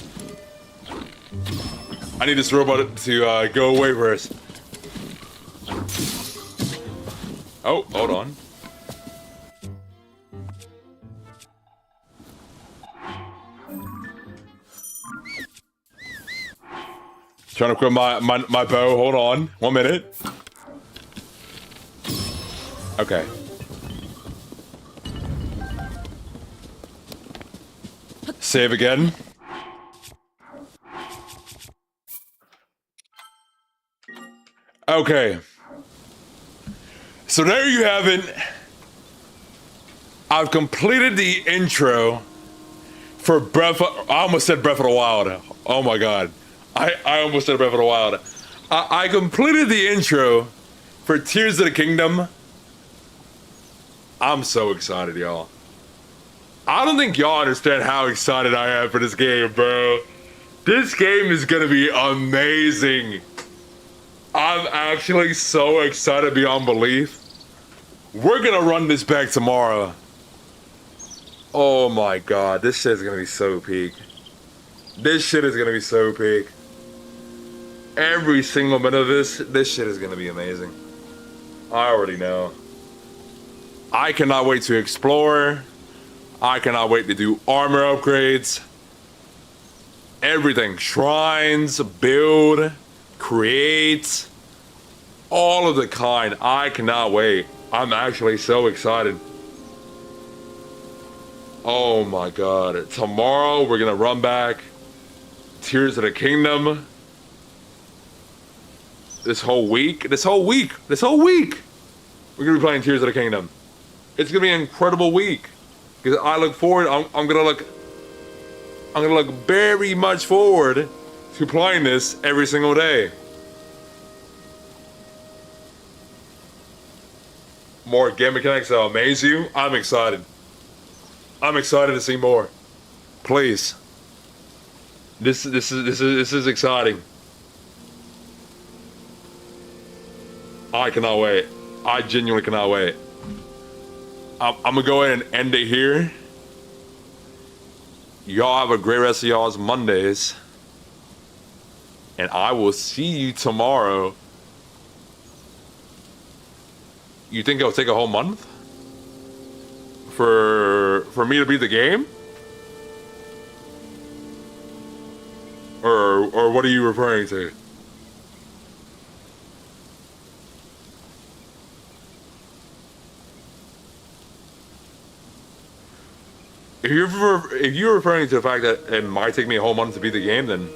I need this robot to go away first. Oh, hold on. Trying to equip my bow. Hold on. 1 minute. Okay. Save again. Okay. So there you have it. I've completed the intro for I almost said Breath of the Wild. Oh my god. I almost said Breath of the Wild. I completed the intro for Tears of the Kingdom. I'm so excited, y'all. I don't think y'all understand how excited I am for this game, bro. This game is gonna be amazing. I'm actually so excited beyond belief. We're gonna run this back tomorrow. Oh my god, this shit is gonna be so peak. This shit is gonna be so peak. Every single minute of this shit is gonna be amazing. I already know. I cannot wait to explore. I cannot wait to do armor upgrades. Everything. Shrines, build, create. All of the kind. I cannot wait. I'm actually so excited. Oh my god. Tomorrow we're gonna run back Tears of the Kingdom. This whole week, we're gonna be playing Tears of the Kingdom. It's gonna be an incredible week. Because I look forward, I'm gonna look very much forward to playing this every single day. More game mechanics that'll amaze you. I'm excited. I'm excited to see more. Please. This is exciting. I cannot wait. I genuinely cannot wait. I'm gonna go ahead and end it here. Y'all have a great rest of y'all's Mondays. And I will see you tomorrow. You think it'll take a whole month? For me to beat the game? Or what are you referring to? If you're referring to the fact that it might take me a whole month to beat the game, then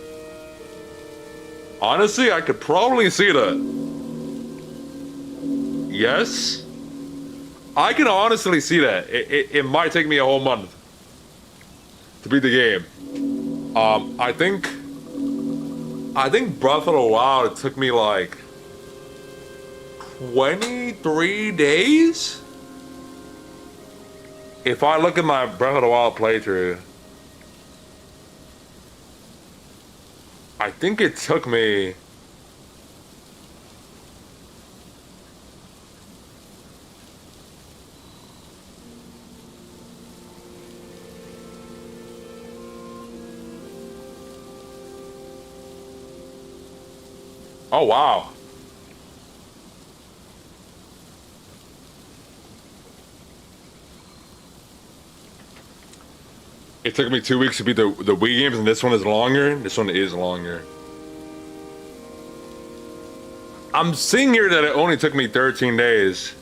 honestly, I could probably see that. Yes, I can honestly see that. It might take me a whole month to beat the game. I think I think Breath of the Wild, it took me like 23 days? If I look at my Breath of the Wild playthrough, I think it took me oh wow. It took me 2 weeks to beat the Wii games, and this one is longer. This one is longer. I'm seeing here that it only took me 13 days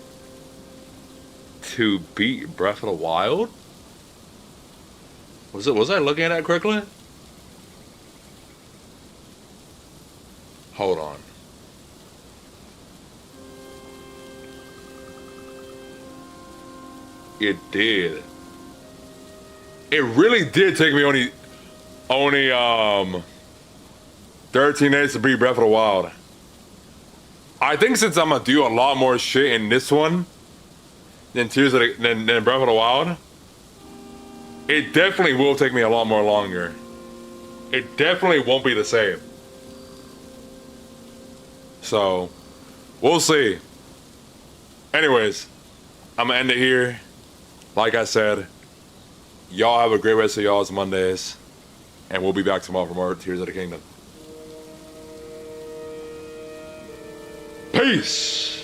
to beat Breath of the Wild. Was I looking at that correctly? Hold on. It did. It really did take me only 13 days to beat Breath of the Wild. I think since I'm gonna do a lot more shit in this one than than Breath of the Wild, it definitely will take me a lot more longer. It definitely won't be the same. So, we'll see. Anyways, I'm gonna end it here. Like I said, y'all have a great rest of y'all's Mondays, and we'll be back tomorrow for more Tears of the Kingdom. Peace!